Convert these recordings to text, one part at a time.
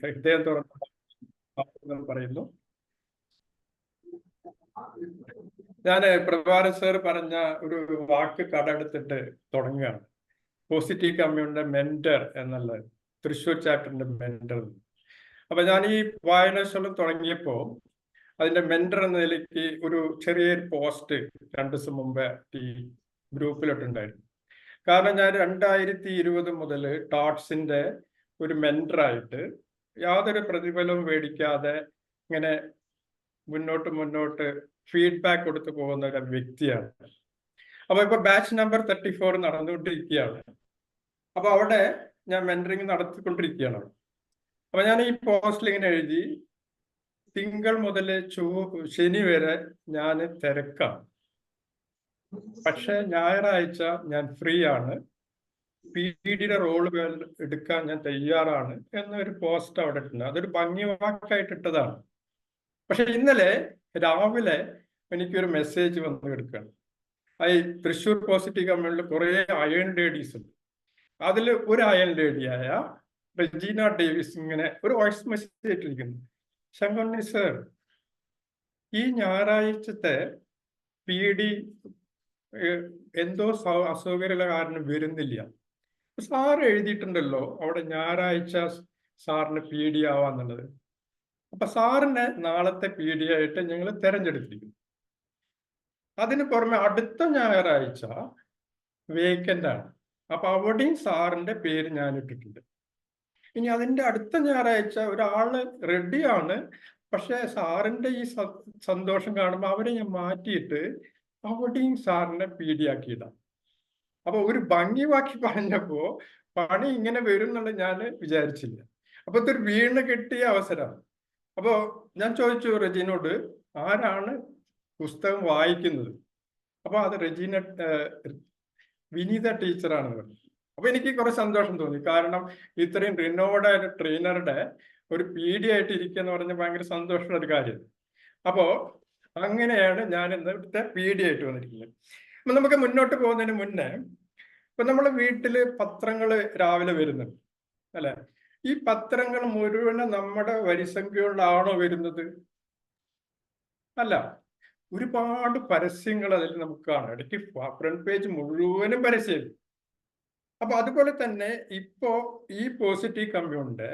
ഹൃദയം തുറന്ന് പറയുന്നു. ഞാൻ പ്രഭാകരൻ സാർ പറഞ്ഞ ഒരു വാക്ക് കടമെടുത്തിട്ട് തുടങ്ങുകയാണ്. പോസിറ്റീവ് കമ്മ്യൂണിന്റെ മെന്റർ എന്നുള്ള തൃശ്ശൂർ ചാപ്റ്ററിന്റെ മെന്റർ. അപ്പൊ ഞാൻ ഈ വായനാശാല തുടങ്ങിയപ്പോ അതിന്റെ മെന്റർ എന്ന നിലയ്ക്ക് ഒരു ചെറിയൊരു പോസ്റ്റ് 2 ദിവസം മുമ്പേ ഈ ഗ്രൂപ്പിലിട്ടുണ്ടായിരുന്നു. കാരണം ഞാൻ 2020 മുതൽ ടോട്ട്സിന്റെ ഒരു മെന്ററായിട്ട് യാതൊരു പ്രതിഫലവും മേടിക്കാതെ ഇങ്ങനെ മുന്നോട്ട് ഫീഡ്ബാക്ക് കൊടുത്തു പോകുന്ന ഒരു വ്യക്തിയാണ്. അപ്പൊ ഇപ്പൊ ബാച്ച് നമ്പർ 34 നടന്നുകൊണ്ടിരിക്കുകയാണ്. അപ്പൊ അവിടെ ഞാൻ മെന്ററിങ് നടത്തിക്കൊണ്ടിരിക്കുകയാണ്. അപ്പൊ ഞാൻ ഈ പോസ്റ്റിൽ ഇങ്ങനെ എഴുതി, തിങ്കൾ മുതൽ ശനി വരെ ഞാൻ തിരക്കാണ്, പക്ഷെ ഞായറാഴ്ച ഞാൻ ഫ്രീ ആണ്, PDയുടെ റോള് എടുക്കാൻ ഞാൻ തയ്യാറാണ് എന്നൊരു പോസ്റ്റ് അവിടെ ഇട്ടുണ്ട്. അതൊരു ഭംഗി വാക്കായിട്ട് ഇട്ടതാണ്. പക്ഷെ ഇന്നലെ രാവിലെ എനിക്കൊരു മെസ്സേജ് വന്ന് എടുക്കുകയാണ്. ഈ തൃശ്ശൂർ പോസിറ്റീവ് കമ്മ്യൂണിൽ കുറെ അയൺ ലേഡീസ് ഉണ്ട്. അതിൽ ഒരു അയൺ ലേഡിയായ റെജീന ഡേവിസ് ഇങ്ങനെ ഒരു വോയിസ് മെസ്സേജ് ഇട്ടിരിക്കുന്നു. ശങ്കുണ്ണി സർ, ഈ ഞായറാഴ്ചത്തെ PD എന്തോ അസൗകര്യമുള്ള കാരണം വരുന്നില്ല. സാറ് എഴുതിയിട്ടുണ്ടല്ലോ അവിടെ ഞായറാഴ്ച സാറിന് PD ആവാന്നുള്ളത്. അപ്പൊ സാറിനെ നാളത്തെ PD ആയിട്ട് ഞങ്ങൾ തെരഞ്ഞെടുത്തിരിക്കുന്നു. അതിന് പുറമെ അടുത്ത ഞായറാഴ്ച വേക്കൻ്റ് ആണ്. അപ്പൊ അവിടെയും സാറിന്റെ പേര് ഞാൻ ഇട്ടിട്ടുണ്ട്. ഇനി അതിന്റെ അടുത്ത ഞായറാഴ്ച ഒരാള് റെഡിയാണ്, പക്ഷെ സാറിന്റെ ഈ സന്തോഷം കാണുമ്പോൾ അവരെ ഞാൻ മാറ്റിയിട്ട് അവിടെയും സാറിനെ PD ആക്കിയിടാം. അപ്പൊ ഒരു ഭംഗി വാക്കി പറഞ്ഞപ്പോ പണി ഇങ്ങനെ വരും എന്നുള്ളത് ഞാൻ വിചാരിച്ചില്ല. അപ്പൊ ഇതൊരു വീണ് കിട്ടിയ അവസരമാണ്. അപ്പോ ഞാൻ ചോദിച്ചു റെജീനോട്, ആരാണ് പുസ്തകം വായിക്കുന്നത്? അപ്പൊ അത് വിനീത ടീച്ചറാണെന്ന് പറഞ്ഞു. അപ്പൊ എനിക്ക് കുറെ സന്തോഷം തോന്നി. കാരണം ഇത്രയും റിനോവഡ് ആയ ട്രെയിനറുടെ ഒരു PD ആയിട്ട് ഇരിക്കുക എന്ന് പറഞ്ഞാൽ ഭയങ്കര സന്തോഷമുള്ള ഒരു കാര്യം. അപ്പോ അങ്ങനെയാണ് ഞാൻ ഇന്നത്തെ PD ആയിട്ട് വന്നിരിക്കുന്നത്. അപ്പൊ നമുക്ക് മുന്നോട്ട് പോകുന്നതിന് മുന്നേ, ഇപ്പൊ നമ്മളെ വീട്ടില് പത്രങ്ങള് രാവിലെ വരുന്നുണ്ട് അല്ലെ? ഈ പത്രങ്ങൾ മുഴുവനും നമ്മുടെ വരിസംഖ്യകളിലാണോ വരുന്നത്? അല്ല, ഒരുപാട് പരസ്യങ്ങൾ അതിൽ നമുക്ക് കാണാം. ഇടയ്ക്ക് ഫ്രണ്ട് പേജ് മുഴുവനും പരസ്യം. അപ്പൊ അതുപോലെ തന്നെ ഇപ്പോ ഈ പോസിറ്റീവ് കമ്മ്യൂണിന്റെ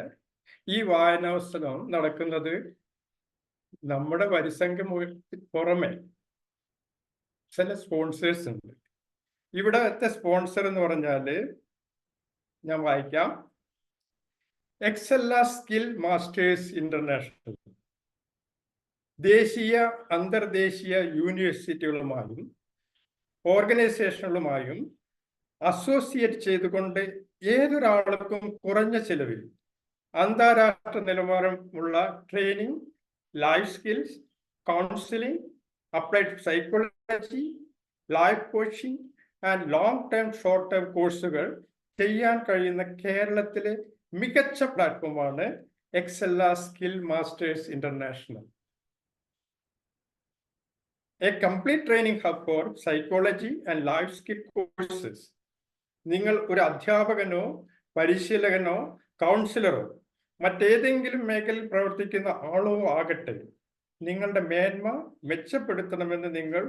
ഈ വായനോത്സവം നടക്കുന്നത് നമ്മുടെ വരിസംഖ്യ പുറമെ ചില സ്പോൺസേഴ്സ് ഉണ്ട്. ഇവിടത്തെ സ്പോൺസർ എന്ന് പറഞ്ഞാല് ഞാൻ വായിക്കാം. എക്സെല്ല സ്കിൽ മാസ്റ്റേഴ്സ് ഇന്റർനാഷണൽ ദേശീയ അന്തർദേശീയ യൂണിവേഴ്സിറ്റികളുമായും ഓർഗനൈസേഷനുകളുമായും അസോസിയേറ്റ് ചെയ്തുകൊണ്ട് ഏതൊരാൾക്കും കുറഞ്ഞ ചെലവിൽ അന്താരാഷ്ട്ര നിലവാരമുള്ള training, life skills, counselling, applied psychology, life coaching and long term short term കോഴ്സുകൾ ചെയ്യാൻ കഴിയുന്ന കേരളത്തിലെ മികച്ച പ്ലാറ്റ്ഫോമാണ് Excella Skill Masters International. A complete training hub for psychology and life skill courses. നിങ്ങൾ ഒരു അധ്യാപകനോ പരിശീലകനോ കൗൺസിലറോ മറ്റേതെങ്കിലും മേഖലയിൽ പ്രവർത്തിക്കുന്ന ആളോ ആകട്ടെ, നിങ്ങളുടെ മേന്മ മെച്ചപ്പെടുത്തണമെന്ന് നിങ്ങൾ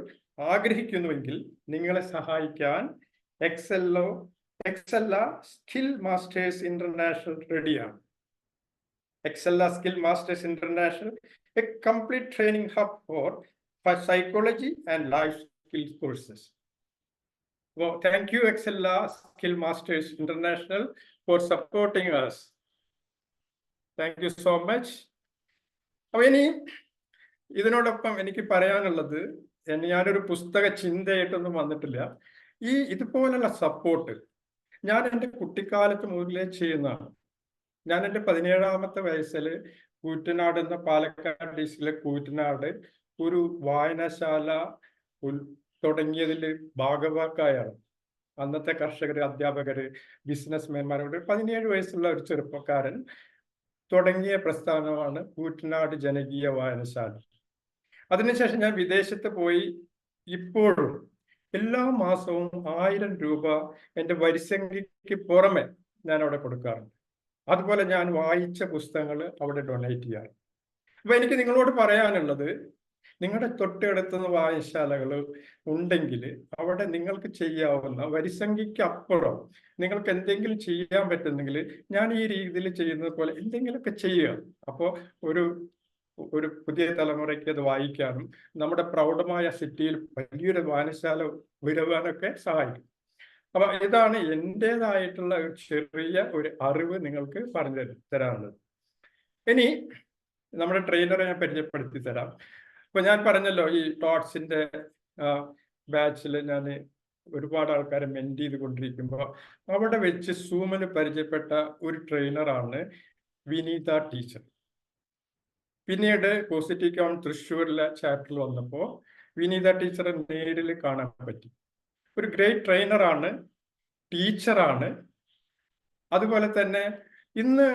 ആഗ്രഹിക്കുന്നുവെങ്കിൽ നിങ്ങളെ സഹായിക്കാൻ എക്സെല്ല സ്കിൽ മാസ്റ്റേഴ്സ് ഇന്റർനാഷണൽ റെഡിയാണ്. Excella Skill Masters International, a complete training hub for psychology and life skills courses. Well, thank you Excella Skill Masters International for supporting us. Thank you so much. അപ്പോൾ ഇനി ഇതിനോടൊപ്പം എനിക്ക് പറയാനുള്ളത്, ഞാനൊരു പുസ്തക ചിന്തയായിട്ടൊന്നും വന്നിട്ടില്ല. ഇതുപോലുള്ള സപ്പോർട്ട് ഞാൻ എൻ്റെ കുട്ടിക്കാലത്ത് മുതലേ ചെയ്യുന്നതാണ്. ഞാൻ എൻ്റെ 17ാമത്തെ വയസ്സിൽ കൂറ്റനാട് എന്ന പാലക്കാട് ഡിസ്ട്രിക്റ്റിലെ കൂറ്റനാട് ഒരു വായനശാല തുടങ്ങിയതിൽ ഭാഗവാക്കായാണ്. അന്നത്തെ കർഷകര്, അധ്യാപകര്, ബിസിനസ്മാൻമാരോട് 17 വയസ്സുള്ള ഒരു ചെറുപ്പക്കാരൻ തുടങ്ങിയ പ്രസ്ഥാനമാണ് കൂറ്റനാട് ജനകീയ വായനശാല. അതിനുശേഷം ഞാൻ വിദേശത്ത് പോയി ഇപ്പോഴും എല്ലാ മാസവും 1000 രൂപ എൻ്റെ വരിസംഖ്യക്ക് പുറമെ ഞാൻ അവിടെ കൊടുക്കാറുണ്ട്. അതുപോലെ ഞാൻ വായിച്ച പുസ്തകങ്ങൾ അവിടെ ഡൊണേറ്റ് ചെയ്യാറ്. അപ്പൊ എനിക്ക് നിങ്ങളോട് പറയാനുള്ളത്, നിങ്ങളുടെ തൊട്ടടുത്തുന്ന വായനശാലകൾ ഉണ്ടെങ്കിൽ അവിടെ നിങ്ങൾക്ക് ചെയ്യാവുന്ന വരിസംഖ്യയ്ക്ക് അപ്പുറം നിങ്ങൾക്ക് എന്തെങ്കിലും ചെയ്യാൻ പറ്റുന്നെങ്കിൽ ഞാൻ ഈ രീതിയിൽ ചെയ്യുന്നത് പോലെ എന്തെങ്കിലുമൊക്കെ ചെയ്യുക. അപ്പോൾ ഒരു ഒരു പുതിയ തലമുറയ്ക്ക് അത് വായിക്കാനും നമ്മുടെ പ്രൗഢമായ സിറ്റിയിൽ വലിയൊരു വായനശാല വരുവാനൊക്കെ സഹായിക്കും. അപ്പൊ ഇതാണ് എൻ്റെതായിട്ടുള്ള ഒരു ചെറിയ ഒരു അറിവ് നിങ്ങൾക്ക് പറഞ്ഞു തരാനുള്ളത്. ഇനി നമ്മുടെ ട്രെയിനറെ ഞാൻ പരിചയപ്പെടുത്തി തരാം. അപ്പൊ ഞാൻ പറഞ്ഞല്ലോ, ഈ ടോട്ട്സിന്റെ ബാച്ചിൽ ഞാൻ ഒരുപാട് ആൾക്കാരെ മെന്റ് ചെയ്തുകൊണ്ടിരിക്കുമ്പോൾ അവിടെ വെച്ച് സൂമിന് പരിചയപ്പെട്ട ഒരു ട്രെയിനറാണ് വിനീത ടീച്ചർ. പിന്നീട് പോസിറ്റീവ് കൗൺ തൃശ്ശൂരിലെ ചാപ്റ്ററിൽ വന്നപ്പോൾ വിനീത ടീച്ചറെ നേരിൽ കാണാൻ പറ്റി. ഒരു ഗ്രേറ്റ് ട്രെയിനറാണ്, ടീച്ചറാണ്. അതുപോലെ തന്നെ ഇന്ന്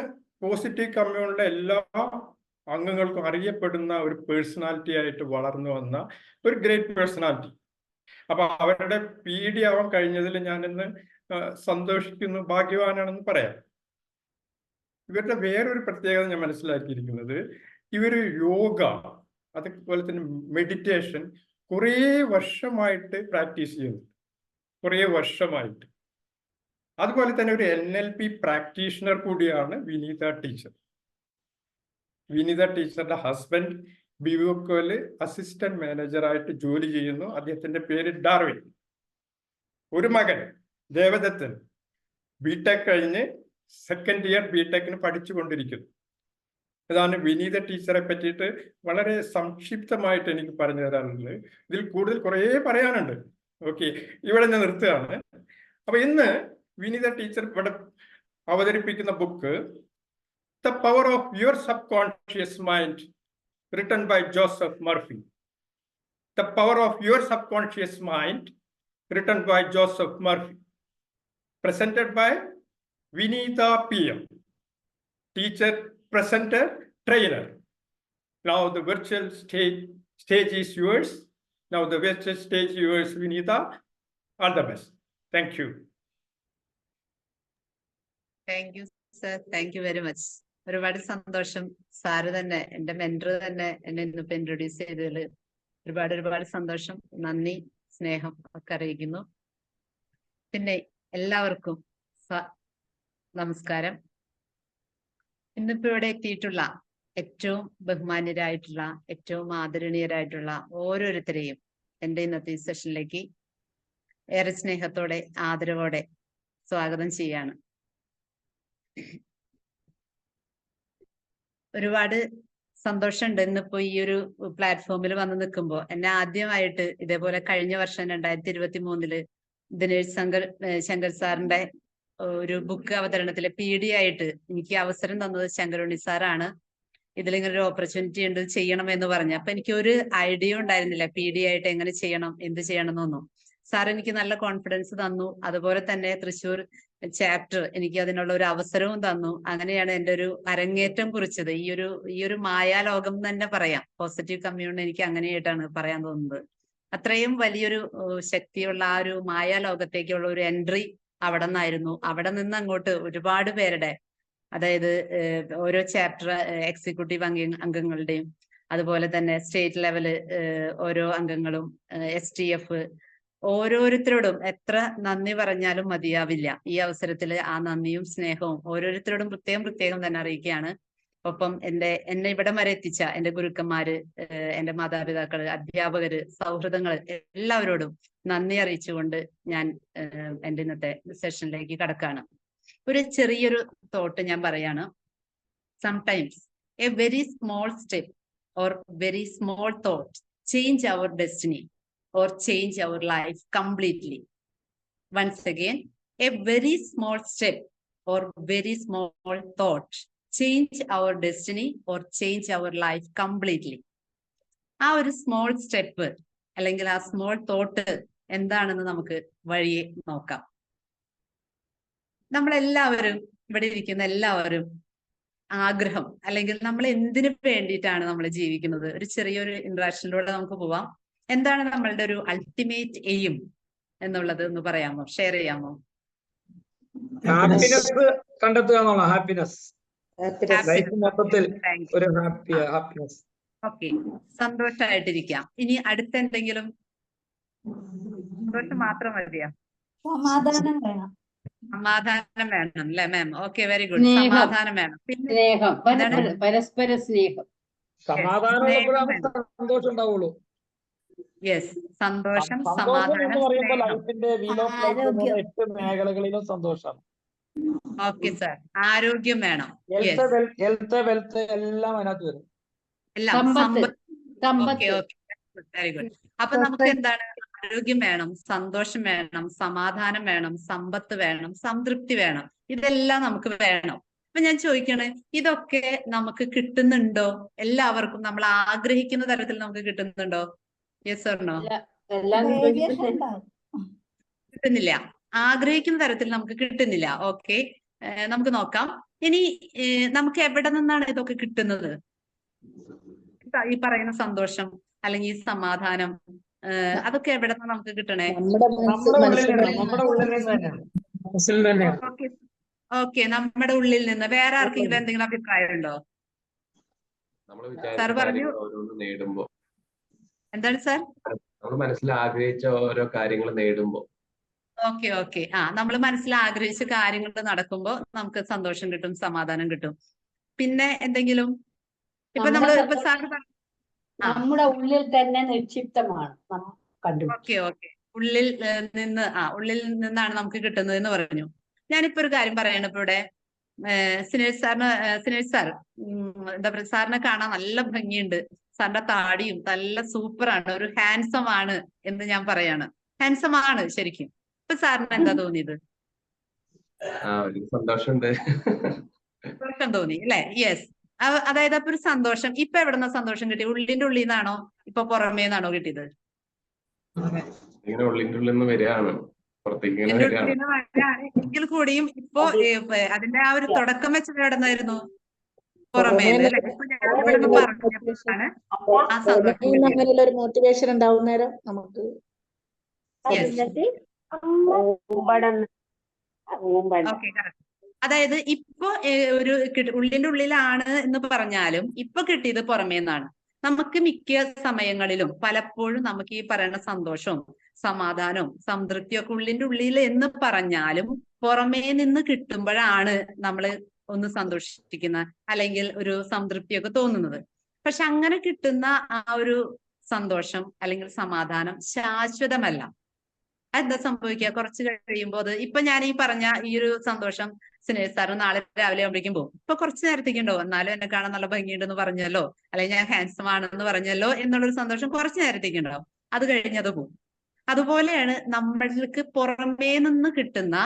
പോസിറ്റീവ് കമ്മ്യൂണിലെ എല്ലാ അംഗങ്ങൾക്കും അറിയപ്പെടുന്ന ഒരു പേഴ്സണാലിറ്റി ആയിട്ട് വളർന്നു വന്ന ഒരു ഗ്രേറ്റ് പേഴ്സണാലിറ്റി. അപ്പൊ അവരുടെ PD ആവാൻ കഴിഞ്ഞതിൽ ഞാൻ ഇന്ന് സന്തോഷിക്കുന്നു, ഭാഗ്യവാനാണെന്ന് പറയാം. ഇവരുടെ വേറൊരു പ്രത്യേകത ഞാൻ മനസ്സിലാക്കിയിരിക്കുന്നത്, ഇവര് യോഗ അതുപോലെ തന്നെ മെഡിറ്റേഷൻ കുറേ വർഷമായിട്ട് പ്രാക്ടീസ് ചെയ്യുന്നു, കുറേ വർഷമായിട്ട്. അതുപോലെ തന്നെ ഒരു NLP പ്രാക്ടീഷണർ കൂടിയാണ് വിനീത ടീച്ചർ. വിനീത ടീച്ചറുടെ ഹസ്ബൻഡ് ബിവോക്കോയില് അസിസ്റ്റന്റ് മാനേജറായിട്ട് ജോലി ചെയ്യുന്നു. അദ്ദേഹത്തിന്റെ പേര് ഡാർവിൻ. ഒരു മകൻ ദേവദത്തൻ ബിടെക് കഴിഞ്ഞ് സെക്കൻഡ് ഇയർ ബിടെക്കിന് പഠിച്ചുകൊണ്ടിരിക്കുന്നു. ഇതാണ് വിനീത ടീച്ചറെ പറ്റിയിട്ട് വളരെ സംക്ഷിപ്തമായിട്ട് എനിക്ക് പറഞ്ഞു തരാനുള്ളത്. ഇതിൽ കൂടുതൽ കുറേ പറയാനുണ്ട്. ഓക്കെ, ഇവിടെ ഞാൻ നിർത്തുകയാണ്. അപ്പൊ ഇന്ന് വിനീത ടീച്ചർ ഇവിടെ അവതരിപ്പിക്കുന്ന book The Power of Your Subconscious Mind, written by Joseph Murphy. The Power of Your Subconscious Mind, written by Joseph Murphy. Presented by Vinitha PM. Teacher, presenter, trainer. Now the virtual stage is yours. Now the virtual stage is yours, Vinitha. All the best. Thank you. Thank you, sir. Thank you very much. ഒരുപാട് സന്തോഷം. Sir തന്നെ, എന്റെ mentor തന്നെ എന്നെ ഇന്നിപ്പോ introduce ചെയ്തതിൽ ഒരുപാട് സന്തോഷം, നന്ദി, സ്നേഹം ഒക്കെ അറിയിക്കുന്നു. പിന്നെ എല്ലാവർക്കും നമസ്കാരം. ഇന്നിപ്പോ ഇവിടെ എത്തിയിട്ടുള്ള ഏറ്റവും ബഹുമാന്യരായിട്ടുള്ള, ഏറ്റവും ആദരണീയരായിട്ടുള്ള ഓരോരുത്തരെയും എന്റെ ഇന്നത്തെ ഈ സെഷനിലേക്ക് ഏറെ സ്നേഹത്തോടെ, ആദരവോടെ സ്വാഗതം ചെയ്യാണ്. ഒരുപാട് സന്തോഷമുണ്ട് ഇന്നിപ്പോ ഈ ഒരു പ്ലാറ്റ്ഫോമിൽ വന്ന് നിൽക്കുമ്പോൾ. എന്നെ ആദ്യമായിട്ട് ഇതേപോലെ കഴിഞ്ഞ വർഷം 2023 ദിനേശ് ശങ്കർ സാറിന്റെ ഒരു ബുക്ക് അവതരണത്തിലെ PD ആയിട്ട് എനിക്ക് അവസരം തന്നത് ശങ്കരുണ്ണി സാറാണ്. ഇതിലിങ്ങനെ ഒരു ഓപ്പർച്യൂണിറ്റി ഉണ്ട്, ചെയ്യണം എന്ന് പറഞ്ഞു. അപ്പൊ എനിക്ക് ഒരു ഐഡിയ ഉണ്ടായിരുന്നില്ല PD ആയിട്ട് എങ്ങനെ ചെയ്യണം, എന്ത് ചെയ്യണം എന്നൊന്നും. സാർ എനിക്ക് നല്ല കോൺഫിഡൻസ് തന്നു. അതുപോലെ തന്നെ തൃശ്ശൂർ ചാപ്റ്റർ എനിക്ക് അതിനുള്ള ഒരു അവസരവും തന്നു. അങ്ങനെയാണ് എൻ്റെ ഒരു അരങ്ങേറ്റം കുറിച്ചത്. ഈ ഒരു മായാലോകം തന്നെ പറയാം. പോസിറ്റീവ് കമ്മ്യൂണിറ്റി എനിക്ക് അങ്ങനെയായിട്ടാണ് പറയാൻ തോന്നുന്നത്. അത്രയും വലിയൊരു ശക്തിയുള്ള ആ ഒരു മായാലോകത്തേക്കുള്ള ഒരു എൻട്രി അവിടെ നിന്നായിരുന്നു. അവിടെ നിന്ന് അങ്ങോട്ട് ഒരുപാട് പേരുടെ, അതായത് ഓരോ ചാപ്റ്റർ എക്സിക്യൂട്ടീവ് അംഗങ്ങളുടെയും അതുപോലെ തന്നെ സ്റ്റേറ്റ് ലെവല് ഓരോ അംഗങ്ങളും, STF, ഓരോരുത്തരോടും എത്ര നന്ദി പറഞ്ഞാലും മതിയാവില്ല. ഈ അവസരത്തിൽ ആ നന്ദിയും സ്നേഹവും ഓരോരുത്തരോടും പ്രത്യേകം തന്നെ അറിയിക്കുകയാണ്. ഒപ്പം എന്നെ ഇവിടം വരെ എത്തിച്ച എന്റെ ഗുരുക്കന്മാര്, എന്റെ മാതാപിതാക്കള്, അധ്യാപകര്, സൗഹൃദങ്ങള്, എല്ലാവരോടും നന്ദി അറിയിച്ചുകൊണ്ട് ഞാൻ എന്റെ ഇന്നത്തെ സെഷനിലേക്ക് കടക്കാണ്. ഒരു ചെറിയൊരു തോട്ട് ഞാൻ പറയാണ്. Sometimes a very small step or very small thought change our destiny or change our life completely. Once again, a very small step or very small thought change our destiny or change our life completely. ആ ഒരു small step അല്ലെങ്കിൽ ആ small thought എന്താണെന്ന് നമുക്ക് വഴിയെ നോക്കാം. നമ്മളെല്ലാവരും, ഇവിടെ ഇരിക്കുന്ന എല്ലാവരും ആഗ്രഹം, അല്ലെങ്കിൽ നമ്മൾ എന്തിനു വേണ്ടിയിട്ടാണ് നമ്മൾ ജീവിക്കുന്നത്? ഒരു ചെറിയൊരു ഇന്ററാക്ഷനിലൂടെ നമുക്ക് പോവാം. എന്താണ് നമ്മളുടെ ഒരു അൾട്ടിമേറ്റ് എയിം എന്നുള്ളത് ഒന്ന് പറയാമോ, ഷെയർ ചെയ്യാമോ? ഹാപ്പിനെസ് കണ്ടെത്തുക എന്നുള്ള ഹാപ്പിനെസ് ലൈഫ് മൊത്തത്തിൽ ഒരു ഹാപ്പിനെസ്. ഓക്കെ, സന്തോഷമായിട്ടിരിക്കാം. ഇനി അടുത്ത എന്തെങ്കിലും? സന്തോഷം മാത്രം മതിയോ? സമാധാനം വേണം. സമാധാനം വേണം അല്ലേ മാം? Okay, very good. സ്നേഹം. സമാധാനം വേണം. പിന്നെ സ്നേഹം, എന്താണ്? പരസ്പര സ്നേഹം. സമാധാനം ഉള്ളപ്പോഴാണ് സന്തോഷം ഉണ്ടാവുള്ളൂ. യെസ്, സന്തോഷം, സന്തോഷം സമാധാനം, എന്ന് പറയുമ്പോൾ സ്നേഹം. ലൈഫിന്റെ വീൽ ഓഫ് ലൈഫ് ആരോഗ്യം. 8 മേഖലകളിലും സന്തോഷമാണ്. ഓക്കെ സാർ, ആരോഗ്യം വേണം. യെസ്, ഹെൽത്ത് വെൽത്ത് എല്ലാം അതിനകത്ത് വരും. എല്ലാം സമ്പത്ത്. Okay okay, very good. അപ്പൊ നമുക്ക് എന്താണ്? ആരോഗ്യം വേണം, സന്തോഷം വേണം, സമാധാനം വേണം, സമ്പത്ത് വേണം, സംതൃപ്തി വേണം. ഇതെല്ലാം നമുക്ക് വേണം. അപ്പൊ ഞാൻ ചോദിക്കണേ, ഇതൊക്കെ നമുക്ക് കിട്ടുന്നുണ്ടോ? എല്ലാവർക്കും നമ്മൾ ആഗ്രഹിക്കുന്ന തരത്തിൽ നമുക്ക് കിട്ടുന്നുണ്ടോ? Yes or no? എല്ലാം കിട്ടുന്നില്ല. ആഗ്രഹിക്കുന്ന തരത്തിൽ നമുക്ക് കിട്ടുന്നില്ല. ഓക്കെ, നമുക്ക് നോക്കാം. ഇനി നമുക്ക് എവിടെ നിന്നാണ് ഇതൊക്കെ കിട്ടുന്നത്? ഈ പറയുന്ന സന്തോഷം അല്ലെങ്കിൽ ഈ സമാധാനം, അതൊക്കെ എവിടെ നിന്നാണ് നമുക്ക് കിട്ടണേ? നമ്മുടെ ഉള്ളിൽ നിന്ന് തന്നെയാണ്. മനസ്സിൽ തന്നെയാണ്. ഓക്കെ, നമ്മുടെ ഉള്ളിൽ നിന്ന്. വേറെ ആർക്കെങ്കിലും എന്തെങ്കിലും അഭിപ്രായം ഉണ്ടോ? സാർ പറഞ്ഞു. എന്താണ് സാർ? നമ്മൾ മനസ്സിൽ ആഗ്രഹിച്ച ഓരോ കാര്യങ്ങൾ നേടുമ്പോ. ഓക്കെ ഓക്കെ, നമ്മൾ മനസ്സിൽ ആഗ്രഹിച്ച കാര്യങ്ങൾ നടക്കുമ്പോ നമുക്ക് സന്തോഷം കിട്ടും, സമാധാനം കിട്ടും. പിന്നെ എന്തെങ്കിലും? ഇപ്പൊ നമ്മളിപ്പോ സാർ നമ്മുടെ ഉള്ളിൽ തന്നെ നിക്ഷിപ്തമാണ്. ഓക്കെ ഓക്കെ, ഉള്ളിൽ നിന്നാണ് നമുക്ക് കിട്ടുന്നത് എന്ന് പറഞ്ഞു. ഞാനിപ്പോ ഒരു കാര്യം പറയണം. ഇപ്പൊ ഇവിടെ സിനേഷ് സാർ എന്താ പറയുക, സാറിനെ കാണാൻ നല്ല ഭംഗിയുണ്ട്. സാറിന്റെ താടിയും നല്ല സൂപ്പറാണ്, ഒരു ഹാൻസം ആണ് എന്ന് ഞാൻ പറയാണ്. ഹാൻസം ആണ് ശരിക്കും. ഇപ്പൊ സാറിന് എന്താ തോന്നിയത്? സന്തോഷമുണ്ട്. സന്തോഷം തോന്നി അല്ലെ? യെസ്. അതായത് അപ്പൊ ഒരു സന്തോഷം. ഇപ്പൊ എവിടെന്നാ സന്തോഷം കിട്ടി? ഉള്ളിന്റെ ഉള്ളിൽ നിന്നാണോ ഇപ്പൊ പുറമേന്നാണോ കിട്ടിയത്? ഇങ്ങനെ ഉള്ളിന്റെ ഉള്ളിൽ നിന്ന് വരികയാണ്, പുറത്തേക്ക് എന്റെ ഉള്ളിൽ നിന്ന് വരികയാണ്. എങ്കിൽ കൂടിയും ഇപ്പൊ അതിന്റെ ആ ഒരു തുടക്കം വെച്ചത് എവിടെന്നായിരുന്നു? പുറമേന്ന് അല്ലെ? ഇപ്പൊ ഞാൻ ഇവിടെ പറഞ്ഞപ്പോഴാണ് ആ സന്തോഷം കിട്ടിയത്. ഒരു മോട്ടിവേഷൻ ഉണ്ടാവും നേരം നമുക്ക്. Okay, correct. അതായത് ഇപ്പൊ ഒരു ഉള്ളിന്റെ ഉള്ളിലാണ് എന്ന് പറഞ്ഞാലും ഇപ്പൊ കിട്ടിയത് പുറമേന്നാണ്. നമുക്ക് മിക്ക സമയങ്ങളിലും പലപ്പോഴും നമുക്ക് ഈ പറയുന്ന സന്തോഷവും സമാധാനവും സംതൃപ്തിയും ഒക്കെ ഉള്ളിന്റെ ഉള്ളിൽ എന്ന് പറഞ്ഞാലും പുറമേ നിന്ന് കിട്ടുമ്പോഴാണ് നമ്മൾ ഒന്ന് സന്തോഷിക്കുന്ന അല്ലെങ്കിൽ ഒരു സംതൃപ്തിയൊക്കെ തോന്നുന്നത്. പക്ഷെ അങ്ങനെ കിട്ടുന്ന ആ ഒരു സന്തോഷം അല്ലെങ്കിൽ സമാധാനം ശാശ്വതമല്ല. എന്താ സംഭവിക്കുക? കുറച്ച് കഴിയുമ്പോൾ അത് ഇപ്പൊ ഞാൻ ഈ പറഞ്ഞ ഈ ഒരു സന്തോഷം സിനേഷ് സാറ് നാളെ രാവിലെ ആകുമ്പോഴേക്കും പോകും. ഇപ്പൊ കുറച്ച് നേരത്തേക്ക് ഉണ്ടാവും. എന്നാലും എന്നെ കാണാൻ നല്ല ഭംഗിയുണ്ടെന്ന് പറഞ്ഞല്ലോ, അല്ലെങ്കിൽ ഞാൻ ഹാൻസം ആണെന്ന് പറഞ്ഞല്ലോ എന്നുള്ളൊരു സന്തോഷം കുറച്ച് നേരത്തേക്ക് ഉണ്ടാവും. അത് കഴിഞ്ഞത് പോകും. അതുപോലെയാണ് നമ്മൾക്ക് പുറമേ നിന്ന് കിട്ടുന്ന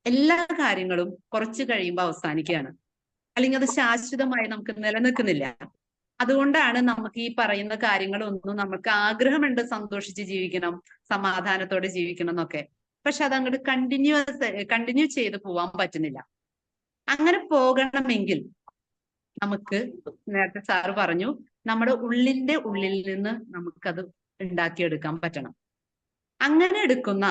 എല്ലാ കാര്യങ്ങളും കുറച്ച് കഴിയുമ്പോൾ അവസാനിക്കുകയാണ്, അല്ലെങ്കിൽ അത് ശാശ്വതമായി നമുക്ക് നിലനിൽക്കുന്നില്ല. അതുകൊണ്ടാണ് നമുക്ക് ഈ പറയുന്ന കാര്യങ്ങളൊന്നും നമുക്ക് ആഗ്രഹമുണ്ട്, സന്തോഷിച്ച് ജീവിക്കണം, സമാധാനത്തോടെ ജീവിക്കണം എന്നൊക്കെ. പക്ഷെ അത് അങ്ങോട്ട് കണ്ടിന്യൂ ചെയ്ത് പോവാൻ പറ്റുന്നില്ല. അങ്ങനെ പോകണമെങ്കിൽ നമുക്ക് നേരത്തെ സാറ് പറഞ്ഞു, നമ്മുടെ ഉള്ളിന്റെ ഉള്ളിൽ നിന്ന് നമുക്കത് ഉണ്ടാക്കിയെടുക്കാൻ പറ്റണം. അങ്ങനെ എടുക്കുന്ന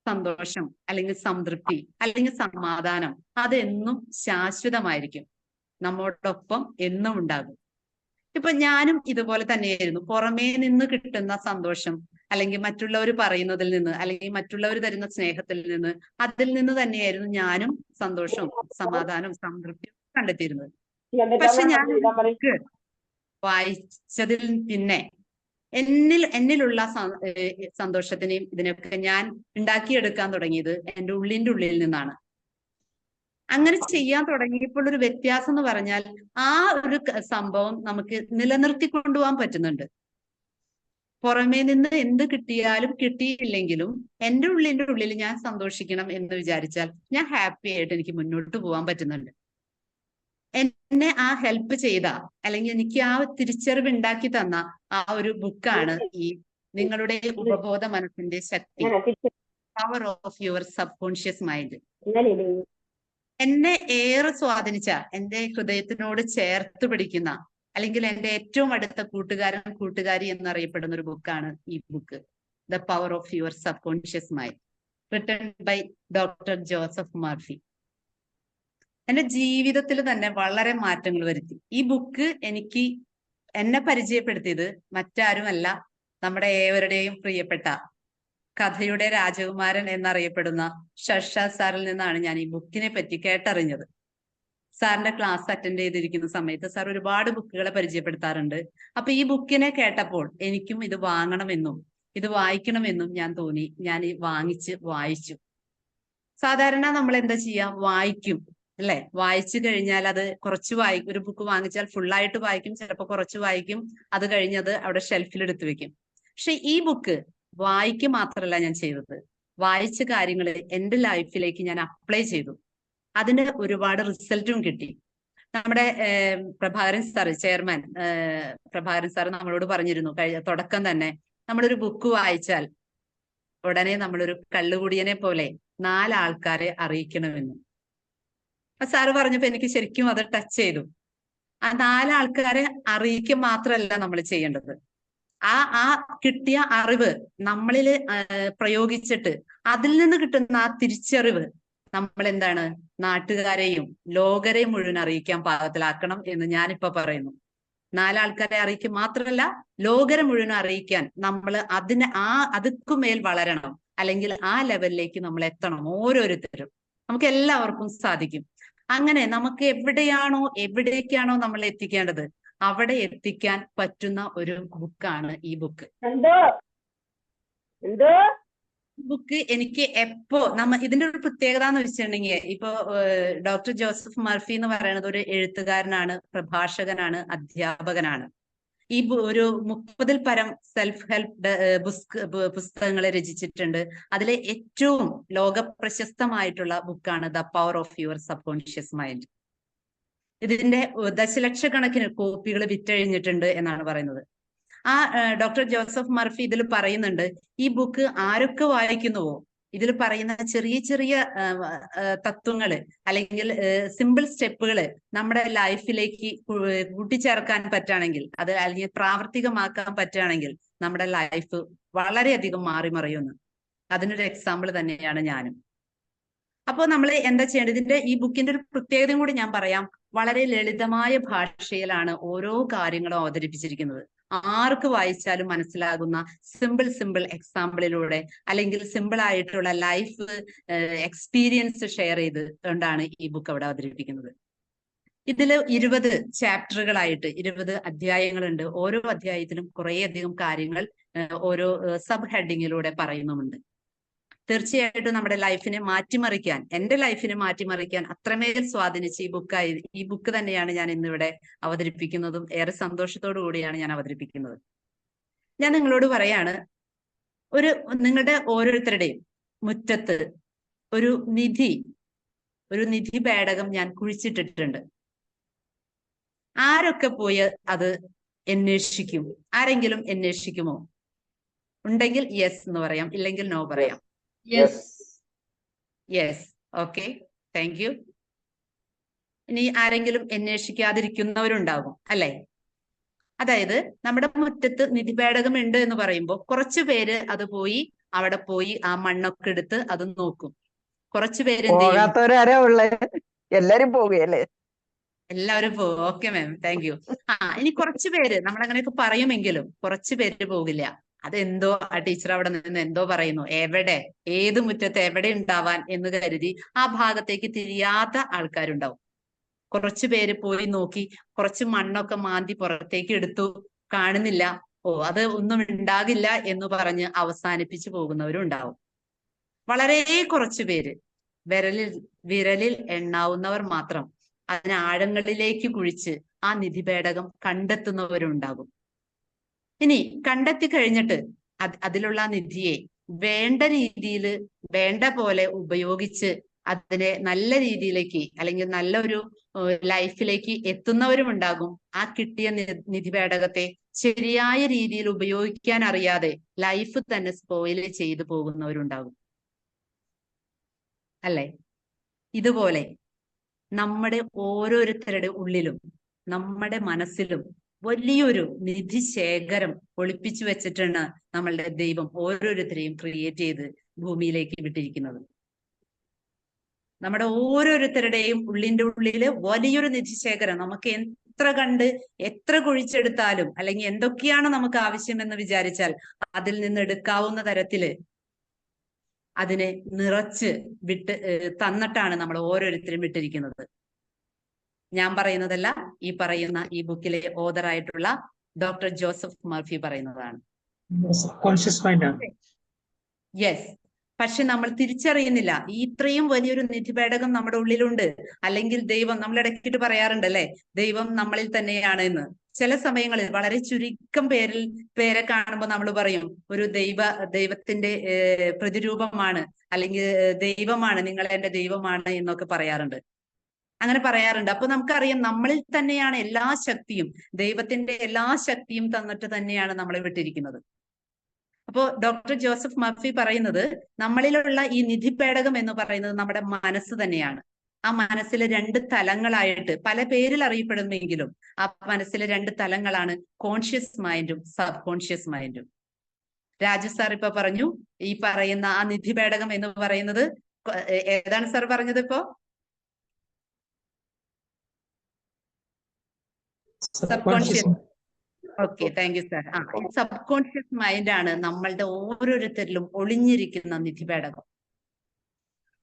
സന്തോഷം അല്ലെങ്കിൽ സംതൃപ്തി അല്ലെങ്കിൽ സമാധാനം അതെന്നും ശാശ്വതമായിരിക്കും, നമ്മോടൊപ്പം എന്നും ഉണ്ടാകും. ഇപ്പൊ ഞാനും ഇതുപോലെ തന്നെയായിരുന്നു. പുറമേ നിന്ന് കിട്ടുന്ന സന്തോഷം അല്ലെങ്കിൽ മറ്റുള്ളവർ പറയുന്നതിൽ നിന്ന് അല്ലെങ്കിൽ മറ്റുള്ളവർ തരുന്ന സ്നേഹത്തിൽ നിന്ന് അതിൽ നിന്ന് തന്നെയായിരുന്നു ഞാനും സന്തോഷവും സമാധാനവും സംതൃപ്തിയും കണ്ടെത്തിയിരുന്നത്. പക്ഷെ ഞാൻ വായിച്ചതിൽ പിന്നെ എന്നിലുള്ള സന്തോഷത്തിനെയും ഇതിനൊക്കെ ഞാൻ ഉണ്ടാക്കിയെടുക്കാൻ തുടങ്ങിയത് എൻ്റെ ഉള്ളിന്റെ ഉള്ളിൽ നിന്നാണ്. അങ്ങനെ ചെയ്യാൻ തുടങ്ങിയപ്പോൾ ഒരു വ്യത്യാസം എന്ന് പറഞ്ഞാൽ ആ ഒരു സംഭവം നമുക്ക് നിലനിർത്തി കൊണ്ടുപോകാൻ പറ്റുന്നുണ്ട്. പുറമേ നിന്ന് എന്ത് കിട്ടിയാലും കിട്ടിയില്ലെങ്കിലും എൻ്റെ ഉള്ളിന്റെ ഉള്ളിൽ ഞാൻ സന്തോഷിക്കണം എന്ന് വിചാരിച്ചാൽ ഞാൻ ഹാപ്പി ആയിട്ട് എനിക്ക് മുന്നോട്ട് പോകാൻ പറ്റുന്നുണ്ട്. എന്നെ ആ ഹെൽപ്പ് ചെയ്ത അല്ലെങ്കിൽ എനിക്ക് ആ തിരിച്ചറിവ് ഉണ്ടാക്കി തന്ന ആ ഒരു ബുക്കാണ് ഈ നിങ്ങളുടെ ഉപബോധ മനസ്സിന്റെ ശക്തി, power of your subconscious mind. എന്നെ ഏറെ സ്വാധീനിച്ച, എൻ്റെ ഹൃദയത്തിനോട് ചേർത്ത് പിടിക്കുന്ന അല്ലെങ്കിൽ എൻ്റെ ഏറ്റവും അടുത്ത കൂട്ടുകാരി എന്നറിയപ്പെടുന്ന ഒരു ബുക്കാണ് ഈ book, the power of your subconscious mind, written by doctor Joseph Murphy. എന്റെ ജീവിതത്തിൽ തന്നെ വളരെ മാറ്റങ്ങൾ വരുത്തി. ഈ ബുക്ക് എന്നെ പരിചയപ്പെടുത്തിയത് മറ്റാരുമല്ല, നമ്മുടെ ഏവരുടെയും പ്രിയപ്പെട്ട കഥയുടെ രാജകുമാരൻ എന്നറിയപ്പെടുന്ന ഷർഷാദ് സാറിൽ നിന്നാണ് ഞാൻ ഈ ബുക്കിനെ പറ്റി കേട്ടറിഞ്ഞത്. സാറിന്റെ ക്ലാസ് അറ്റൻഡ് ചെയ്തിരിക്കുന്ന സമയത്ത് സാർ ഒരുപാട് ബുക്കുകളെ പരിചയപ്പെടുത്താറുണ്ട്. അപ്പൊ ഈ ബുക്കിനെ കേട്ടപ്പോൾ എനിക്കും ഇത് വാങ്ങണമെന്നും ഇത് വായിക്കണമെന്നും ഞാൻ തോന്നി. ഞാൻ വായിച്ചു. സാധാരണ നമ്മൾ എന്താ ചെയ്യാ, വായിക്കും അല്ലെ? വായിച്ചു കഴിഞ്ഞാൽ അത് കുറച്ച് വായിക്കും. ഒരു ബുക്ക് വാങ്ങിച്ചാൽ ഫുള്ളായിട്ട് വായിക്കും, ചിലപ്പോൾ കുറച്ച് വായിക്കും, അത് കഴിഞ്ഞത് അവിടെ ഷെൽഫിൽ എടുത്തു വെക്കും. പക്ഷെ ഈ ബുക്ക് വായിക്കുക മാത്രമല്ല ഞാൻ ചെയ്തത്, വായിച്ച കാര്യങ്ങൾ എൻ്റെ ലൈഫിലേക്ക് ഞാൻ അപ്ലൈ ചെയ്തു. അതിന് ഒരുപാട് റിസൾട്ടും കിട്ടി. നമ്മുടെ Prabhakaran sir, chairman Prabhakaran sir നമ്മളോട് പറഞ്ഞിരുന്നു തുടക്കം തന്നെ, നമ്മളൊരു ബുക്ക് വായിച്ചാൽ ഉടനെ നമ്മളൊരു കള്ളുകുടിയനെ പോലെ 4 ആൾക്കാരെ അറിയിക്കണമെന്ന്. സാറ് പറഞ്ഞപ്പോ എനിക്ക് ശരിക്കും അത് ടച്ച് ചെയ്തു. ആ 4 ആൾക്കാരെ അറിയിക്കുക മാത്രമല്ല നമ്മൾ ചെയ്യേണ്ടത്, ആ കിട്ടിയ അറിവ് നമ്മളിൽ പ്രയോഗിച്ചിട്ട് അതിൽ നിന്ന് കിട്ടുന്ന ആ തിരിച്ചറിവ് നമ്മൾ എന്താണ്, നാട്ടുകാരെയും ലോകരെയും മുഴുവൻ അറിയിക്കാൻ പാകത്തിലാക്കണം എന്ന് ഞാനിപ്പോ പറയുന്നു. 4 ആൾക്കാരെ അറിയിക്കുക മാത്രമല്ല, ലോകരെ മുഴുവൻ അറിയിക്കാൻ നമ്മൾ അതുക്കുമേൽ വളരണം, അല്ലെങ്കിൽ ആ ലെവലിലേക്ക് നമ്മൾ എത്തണം. ഓരോരുത്തരും, നമുക്ക് എല്ലാവർക്കും സാധിക്കും. അങ്ങനെ നമുക്ക് എവിടേക്കാണോ നമ്മൾ എത്തിക്കേണ്ടത് അവിടെ എത്തിക്കാൻ പറ്റുന്ന ഒരു ബുക്കാണ് ഈ ബുക്ക്. ബുക്ക് എനിക്ക് ഇതിന്റെ ഒരു പ്രത്യേകത എന്ന് വെച്ചിട്ടുണ്ടെങ്കിൽ, ഇപ്പോ ഡോക്ടർ ജോസഫ് മർഫി എന്ന് പറയുന്നത് ഒരു എഴുത്തുകാരനാണ്, പ്രഭാഷകനാണ്, അധ്യാപകനാണ്. ഈ ഒരു 30-ൽ പരം സെൽഫ് ഹെൽപ്പ് പുസ്തകങ്ങൾ രചിച്ചിട്ടുണ്ട്. അതിലെ ഏറ്റവും ലോക പ്രശസ്തമായിട്ടുള്ള ബുക്കാണ് the power of your subconscious mind. ഇതിന്റെ ദശലക്ഷക്കണക്കിന് കോപ്പികൾ വിറ്റഴിഞ്ഞിട്ടുണ്ട് എന്നാണ് പറയുന്നത്. ഡോക്ടർ ജോസഫ് മർഫി ഇതിൽ പറയുന്നുണ്ട്, ഈ ബുക്ക് ആരൊക്കെ വായിക്കുന്നുവോ, ഇതിൽ പറയുന്ന ചെറിയ ചെറിയ തത്വങ്ങള് അല്ലെങ്കിൽ സിമ്പിൾ സ്റ്റെപ്പുകള് നമ്മുടെ ലൈഫിലേക്ക് കൂട്ടിച്ചേർക്കാൻ പറ്റുകയാണെങ്കിൽ, അത് അല്ലെങ്കിൽ പ്രാവർത്തികമാക്കാൻ പറ്റുകയാണെങ്കിൽ നമ്മുടെ ലൈഫ് വളരെയധികം മാറിമറിയുന്നു. അതിനൊരു എക്സാമ്പിൾ തന്നെയാണ് ഞാനും. അപ്പോൾ നമ്മൾ എന്താ ചെയ്യേണ്ടത്, ഈ ബുക്കിന്റെ ഒരു പ്രത്യേകതയും കൂടി ഞാൻ പറയാം. വളരെ ലളിതമായ ഭാഷയിലാണ് ഓരോ കാര്യങ്ങളും അവതരിപ്പിച്ചിരിക്കുന്നത്. ആർക്ക് വായിച്ചാലും മനസ്സിലാകുന്ന സിമ്പിൾ എക്സാമ്പിളിലൂടെ, അല്ലെങ്കിൽ സിമ്പിൾ ആയിട്ടുള്ള ലൈഫ് എക്സ്പീരിയൻസ് ഷെയർ ചെയ്തുകൊണ്ടാണ് ഈ ബുക്ക് അവിടെ അവതരിപ്പിക്കുന്നത്. ഇതിൽ 20 ചാപ്റ്ററുകളായിട്ട് 20 അധ്യായങ്ങളുണ്ട്. ഓരോ അധ്യായത്തിലും കുറേയധികം കാര്യങ്ങൾ ഓരോ സബ് ഹെഡിങ്ങിലൂടെ പറയുന്നുമുണ്ട്. തീർച്ചയായിട്ടും നമ്മുടെ ലൈഫിനെ മാറ്റിമറിക്കാൻ, എൻ്റെ ലൈഫിനെ മാറ്റിമറിക്കാൻ അത്രമേൽ സ്വാധീനിച്ച ഈ ബുക്ക് തന്നെയാണ് ഞാൻ ഇന്നിവിടെ അവതരിപ്പിക്കുന്നതും ഏറെ സന്തോഷത്തോടു കൂടിയാണ് ഞാൻ അവതരിപ്പിക്കുന്നത്. ഞാൻ നിങ്ങളോട് പറയാണ്, നിങ്ങളുടെ ഓരോരുത്തരുടെയും മുറ്റത്ത് ഒരു നിധി പേടകം ഞാൻ കുഴിച്ചിട്ടിട്ടുണ്ട്. ആരൊക്കെ പോയി അത് അന്വേഷിക്കും? ആരെങ്കിലും അന്വേഷിക്കുമോ? ഉണ്ടെങ്കിൽ യെസ് എന്ന് പറയാം, ഇല്ലെങ്കിൽ നോ പറയാം. Yes, okay, thank you. ഇനി ആരെങ്കിലും അന്വേഷിക്കാതിരിക്കുന്നവരുണ്ടാകും അല്ലെ? അതായത് നമ്മുടെ മുറ്റത്ത് നിധിപേടകം ഉണ്ട് എന്ന് പറയുമ്പോൾ കുറച്ചു പേര് അവിടെ പോയി ആ മണ്ണൊക്കെ എടുത്ത് അത് നോക്കും. കുറച്ചു പേര് എല്ലാരും പോവുകയല്ലേ? എല്ലാവരും പോകും. Okay ma'am, thank you. ഇനി കുറച്ചു പേര്, നമ്മൾ അങ്ങനെയൊക്കെ പറയുമെങ്കിലും കുറച്ചു പേര് പോകില്ല. അതെന്തോ ആ ടീച്ചർ അവിടെ നിന്ന് എന്തോ പറയുന്നു, ഏത് മുറ്റത്ത് എവിടെ ഉണ്ടാവാൻ എന്ന് കരുതി ആ ഭാഗത്തേക്ക് തിരിയാത്ത ആൾക്കാരുണ്ടാവും. കുറച്ചു പേര് പോയി നോക്കി, കുറച്ച് മണ്ണൊക്കെ മാന്തി പുറത്തേക്ക് എടുത്തു, കാണുന്നില്ല, അത് ഒന്നും ഉണ്ടാകില്ല എന്ന് പറഞ്ഞ് അവസാനിപ്പിച്ചു പോകുന്നവരും ഉണ്ടാവും. വളരെ കുറച്ചു പേര്, വിരലിൽ എണ്ണാവുന്നവർ മാത്രം അതിന് ആഴങ്ങളിലേക്ക് കുഴിച്ച് ആ നിധിപേടകം കണ്ടെത്തുന്നവരുണ്ടാകും. ഇനി കണ്ടെത്തി കഴിഞ്ഞിട്ട് അതിലുള്ള നിധിയെ വേണ്ട രീതിയിൽ വേണ്ട പോലെ ഉപയോഗിച്ച് അതിനെ നല്ല രീതിയിലേക്ക് അല്ലെങ്കിൽ നല്ലൊരു ലൈഫിലേക്ക് എത്തുന്നവരും ഉണ്ടാകും. ആ കിട്ടിയ നിധിപേടകത്തെ ശരിയായ രീതിയിൽ ഉപയോഗിക്കാൻ അറിയാതെ ലൈഫ് തന്നെ സ്പോയിൽ ചെയ്തു പോകുന്നവരുണ്ടാകും അല്ലെ? ഇതുപോലെ നമ്മുടെ ഓരോരുത്തരുടെ ഉള്ളിലും നമ്മുടെ മനസ്സിലും വലിയൊരു നിധി ശേഖരം ഒളിപ്പിച്ചു വെച്ചിട്ടാണ് നമ്മളുടെ ദൈവം ഓരോരുത്തരെയും ക്രിയേറ്റ് ചെയ്ത് ഭൂമിയിലേക്ക് വിട്ടിരിക്കുന്നത്. നമ്മുടെ ഓരോരുത്തരുടെയും ഉള്ളിന്റെ ഉള്ളില് വലിയൊരു നിധിശേഖരം, നമുക്ക് എത്ര കണ്ട് എത്ര കുഴിച്ചെടുത്താലും അല്ലെങ്കിൽ എന്തൊക്കെയാണ് നമുക്ക് ആവശ്യമെന്ന് വിചാരിച്ചാൽ അതിൽ നിന്ന് എടുക്കാവുന്ന തരത്തില് അതിനെ നിറച്ച് തന്നിട്ടാണ് നമ്മൾ ഓരോരുത്തരും വിട്ടിരിക്കുന്നത്. ഞാൻ പറയുന്നതല്ല, ഈ പറയുന്ന ഈ ബുക്കിലെ ഓതറായിട്ടുള്ള ഡോക്ടർ ജോസഫ് മർഫി പറയുന്നതാണ്. കോൺഷ്യസ് മൈൻഡ് ആണ്. യെസ്. പക്ഷെ നമ്മൾ തിരിച്ചറിയുന്നില്ല ഈ ഇത്രയും വലിയൊരു നിധിപേടകം നമ്മുടെ ഉള്ളിലുണ്ട്. അല്ലെങ്കിൽ ദൈവം, നമ്മൾ ഇടയ്ക്കിട്ട് പറയാറുണ്ട് അല്ലെ, ദൈവം നമ്മളിൽ തന്നെയാണ് എന്ന്. ചില സമയങ്ങളിൽ വളരെ ചുരുക്കം പേരെ കാണുമ്പോൾ നമ്മൾ പറയും ഒരു ദൈവത്തിന്റെ പ്രതിരൂപമാണ്, അല്ലെങ്കിൽ ദൈവമാണ്, നിങ്ങൾ എന്റെ ദൈവമാണ് എന്നൊക്കെ പറയാറുണ്ട്. അങ്ങനെ പറയാറുണ്ട്. അപ്പൊ നമുക്കറിയാം നമ്മളിൽ തന്നെയാണ് എല്ലാ ശക്തിയും, ദൈവത്തിന്റെ എല്ലാ ശക്തിയും തന്നിട്ട് തന്നെയാണ് നമ്മളെ വിട്ടിരിക്കുന്നത്. അപ്പോ ഡോക്ടർ ജോസഫ് മർഫി പറയുന്നത് നമ്മളിലുള്ള ഈ നിധിപേടകം എന്ന് പറയുന്നത് നമ്മുടെ മനസ്സ് തന്നെയാണ്. ആ മനസ്സിലെ 2 തലങ്ങളായിട്ട് പല പേരിൽ അറിയപ്പെടുമെങ്കിലും ആ മനസ്സിലെ 2 തലങ്ങളാണ് കോൺഷ്യസ് മൈൻഡും സബ് കോൺഷ്യസ് മൈൻഡും. രാജു സാർ ഇപ്പൊ പറഞ്ഞു ഈ പറയുന്ന ആ നിധിപേടകം എന്ന് പറയുന്നത് ഏതാണ് സാർ പറഞ്ഞത് ഇപ്പോ? Sub conscious. Okay, thank you sir. Sub conscious mind ആണ് നമ്മളുടെ ഓരോരുത്തരിലും ഒളിഞ്ഞിരിക്കുന്ന നിധിപേടകം.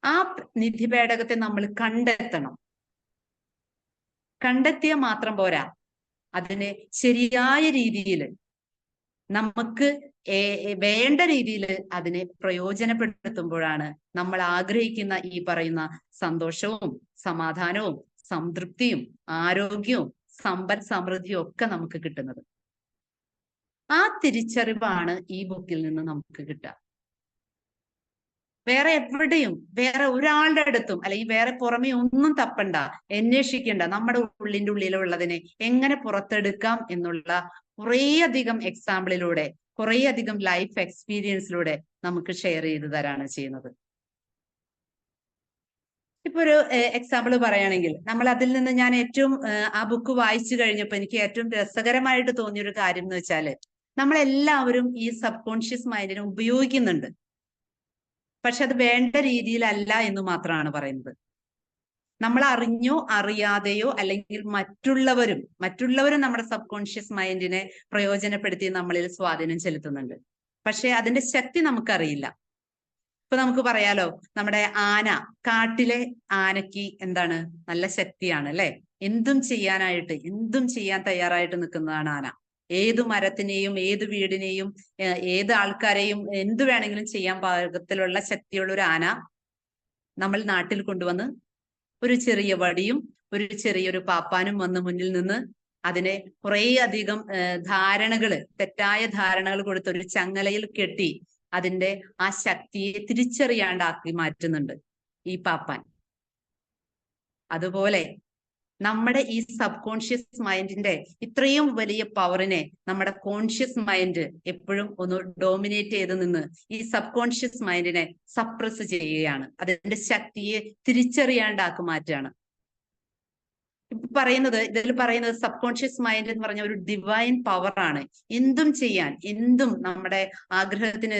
ആ നിധിപേടകത്തെ നമ്മൾ കണ്ടെത്തണം. കണ്ടെത്തിയാൽ മാത്രം പോരാ, അതിനെ ശരിയായ രീതിയിൽ നമുക്ക് വേണ്ട രീതിയിൽ അതിനെ പ്രയോജനപ്പെടുത്തുമ്പോഴാണ് നമ്മൾ ആഗ്രഹിക്കുന്ന ഈ പറയുന്ന സന്തോഷവും സമാധാനവും സംതൃപ്തിയും ആരോഗ്യവും സമ്പൽ സമൃദ്ധിയും ഒക്കെ നമുക്ക് കിട്ടുന്നത്. ആ തിരിച്ചറിവാണ് ഈ ബുക്കിൽ നിന്ന് നമുക്ക് കിട്ടുക. വേറെ എവിടെയും വേറെ ഒരാളുടെ അടുത്തും അല്ലെങ്കിൽ വേറെ പുറമെ ഒന്നും തപ്പണ്ട, അന്വേഷിക്കേണ്ട. നമ്മുടെ ഉള്ളിന്റെ ഉള്ളിലുള്ളതിനെ എങ്ങനെ പുറത്തെടുക്കാം എന്നുള്ള കുറേയധികം എക്സാമ്പിളിലൂടെ, കുറേയധികം ലൈഫ് എക്സ്പീരിയൻസിലൂടെ നമുക്ക് ഷെയർ ചെയ്ത് തരാണ് ചെയ്യുന്നത്. ഇപ്പൊ ഒരു എക്സാമ്പിൾ പറയുകയാണെങ്കിൽ, നമ്മൾ അതിൽ നിന്ന് ഞാൻ ഏറ്റവും ആ ബുക്ക് വായിച്ചു കഴിഞ്ഞപ്പോൾ എനിക്ക് ഏറ്റവും രസകരമായിട്ട് തോന്നിയൊരു കാര്യം എന്ന് വെച്ചാല്, നമ്മളെല്ലാവരും ഈ സബ് കോൺഷ്യസ് മൈൻഡിനെ ഉപയോഗിക്കുന്നുണ്ട്. പക്ഷെ അത് വേണ്ട രീതിയിലല്ല എന്ന് മാത്രമാണ് പറയുന്നത്. നമ്മൾ അറിഞ്ഞോ അറിയാതെയോ അല്ലെങ്കിൽ മറ്റുള്ളവരും നമ്മുടെ സബ് കോൺഷ്യസ് മൈൻഡിനെ പ്രയോജനപ്പെടുത്തി നമ്മളിൽ സ്വാധീനം ചെലുത്തുന്നുണ്ട്. പക്ഷെ അതിന്റെ ശക്തി നമുക്കറിയില്ല. ഇപ്പൊ നമുക്ക് പറയാലോ, നമ്മുടെ ആന, കാട്ടിലെ ആനയ്ക്ക് എന്താണ്, നല്ല ശക്തിയാണ് അല്ലെ. എന്തും ചെയ്യാൻ തയ്യാറായിട്ട് നിൽക്കുന്നതാണ് ആന. ഏത് മരത്തിനെയും ഏത് വീടിനെയും ഏത് ആൾക്കാരെയും എന്ത് വേണമെങ്കിലും ചെയ്യാൻ പാകത്തിലുള്ള ശക്തിയുള്ള ഒരു ആന നമ്മൾ നാട്ടിൽ കൊണ്ടുവന്ന് ഒരു ചെറിയ വടിയും ചെറിയൊരു പാപ്പാനും വന്ന് മുന്നിൽ നിന്ന് അതിനെ കുറേയധികം തെറ്റായ ധാരണകൾ കൊടുത്ത് ഒരു ചങ്ങലയിൽ കെട്ടി അതിന്റെ ആ ശക്തിയെ തിരിച്ചറിയാണ്ടാക്കി മാറ്റുന്നുണ്ട് ഈ പാപ്പാൻ. അതുപോലെ നമ്മുടെ ഈ സബ് കോൺഷ്യസ് മൈൻഡിന്റെ ഇത്രയും വലിയ പവറിനെ നമ്മുടെ കോൺഷ്യസ് മൈൻഡ് എപ്പോഴും ഒന്ന് ഡോമിനേറ്റ് ചെയ്ത് നിന്ന് ഈ സബ് കോൺഷ്യസ് മൈൻഡിനെ സപ്രസ് ചെയ്യുകയാണ്. അതിന്റെ ശക്തിയെ തിരിച്ചറിയാണ്ടാക്കി മാറ്റുകയാണ്. ഇതിൽ പറയുന്നത് സബ് കോൺഷ്യസ് മൈൻഡ് എന്ന് പറഞ്ഞ ഒരു ഡിവൈൻ പവർ ആണ്. എന്തും ചെയ്യാൻ, എന്തും നമ്മുടെ ആഗ്രഹത്തിന്